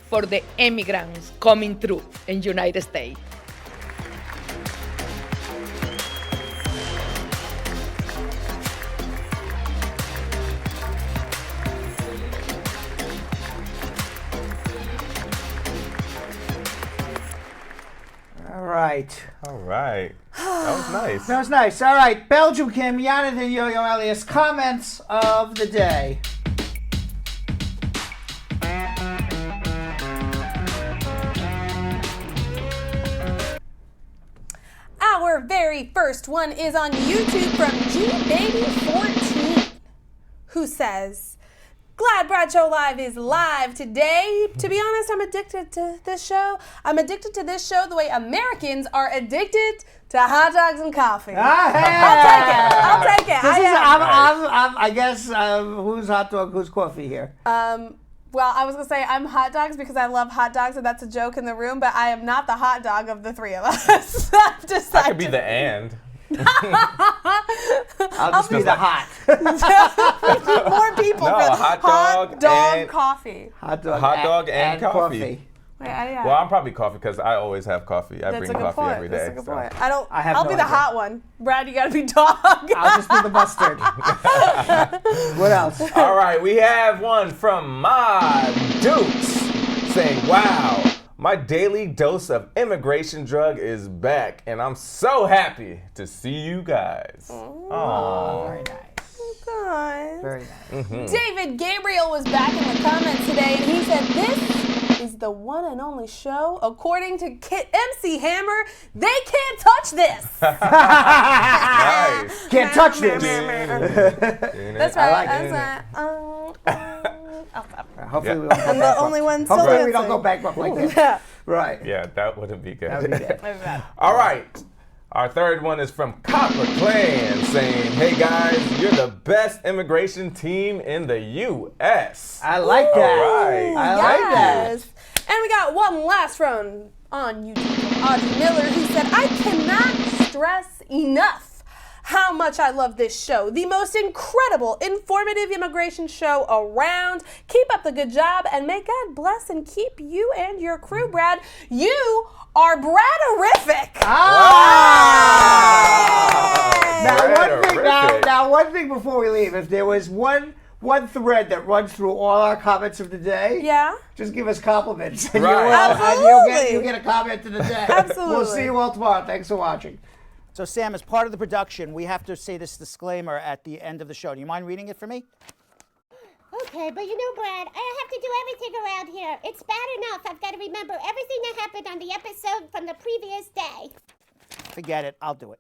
for the immigrants coming through in United States. All right. That was nice. That was nice. All right. Belgium Kim, Jonathan Yo-Yo Elias, comments of the day. Our very first one is on YouTube from GBaby14, who says, Glad Bradshaw Live is live today. To be honest, I'm addicted to this show. I'm addicted to this show the way Americans are addicted to hot dogs and coffee. I'll take it. I guess who's hot dog, who's coffee here? Well, I was going to say I'm hot dogs because I love hot dogs, and that's a joke in the room, but I am not the hot dog of the three of us. I could be the and. I'll just be the hot. More people No, for hot hot dog and coffee. Hot dog and coffee. Yeah. Well, I'm probably coffee because I always have coffee. I bring coffee every day. That's a good so. point. no I'll be the idea. hot one. Brad, you gotta be dog. I'll just do the mustard. What else? All right, we have one from My Dukes saying, wow, my daily dose of immigration drug is back, and I'm so happy to see you guys. Oh, very nice. Guys. Very nice. Mm-hmm. David Gabriel was back in the comments today, and he said, "This is the one and only show. According to MC Hammer, they can't touch this." Nice. Can't touch this. That's right. I like That's it. right. Hopefully we don't go I'm the bankrupt. only one still Hopefully we don't dancing. go backrupt like this. Yeah. Right. Yeah, that wouldn't be good. That would be bad. All right. Our third one is from Copper Clan saying, hey guys, you're the best immigration team in the U.S. I like that. All right. I like that. Yes. And we got one last from on YouTube from Audrey Miller, who said, "I cannot stress enough how much I love this show. The most incredible, informative immigration show around. Keep up the good job, and may God bless and keep you and your crew, Brad. You are Braderific." Now, one thing before we leave, if there was one thread that runs through all our comments of the day, just give us compliments. And you'll get a comment of the day. Absolutely. We'll see you all tomorrow. Thanks for watching. So, Sam, as part of the production, we have to say this disclaimer at the end of the show. Do you mind reading it for me? Okay, but you know, Brad, I have to do everything around here. It's bad enough I've got to remember everything that happened on the episode from the previous day. Forget it. I'll do it.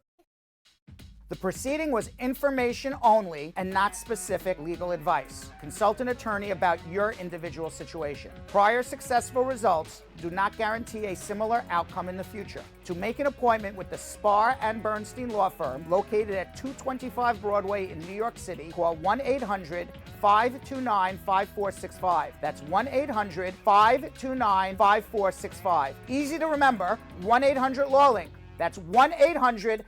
The proceeding was information only and not specific legal advice. Consult an attorney about your individual situation. Prior successful results do not guarantee a similar outcome in the future. To make an appointment with the Spar and Bernstein law firm located at 225 Broadway in New York City, call 1-800-529-5465. That's 1-800-529-5465. Easy to remember, 1-800-LAW-LINK. That's 1-800-LAWLINK.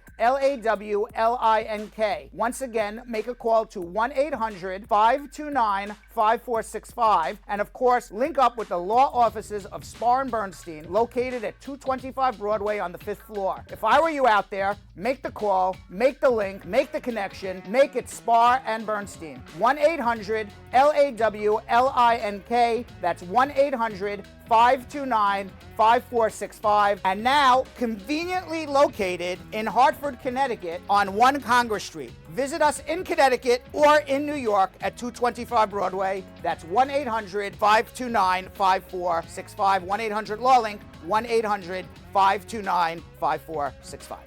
Once again, make a call to 1-800-529-5465. And of course, link up with the law offices of Spar and Bernstein, located at 225 Broadway on the 5th floor. If I were you out there, make the call, make the link, make the connection, make it Spar and Bernstein. 1-800-LAWLINK. That's 1-800-529-5465. And now, conveniently located in Hartford, Connecticut on 1 Congress Street. Visit us in Connecticut or in New York at 225 Broadway. That's 1-800-529-5465. 1-800-LAW-LINK. 1-800-529-5465.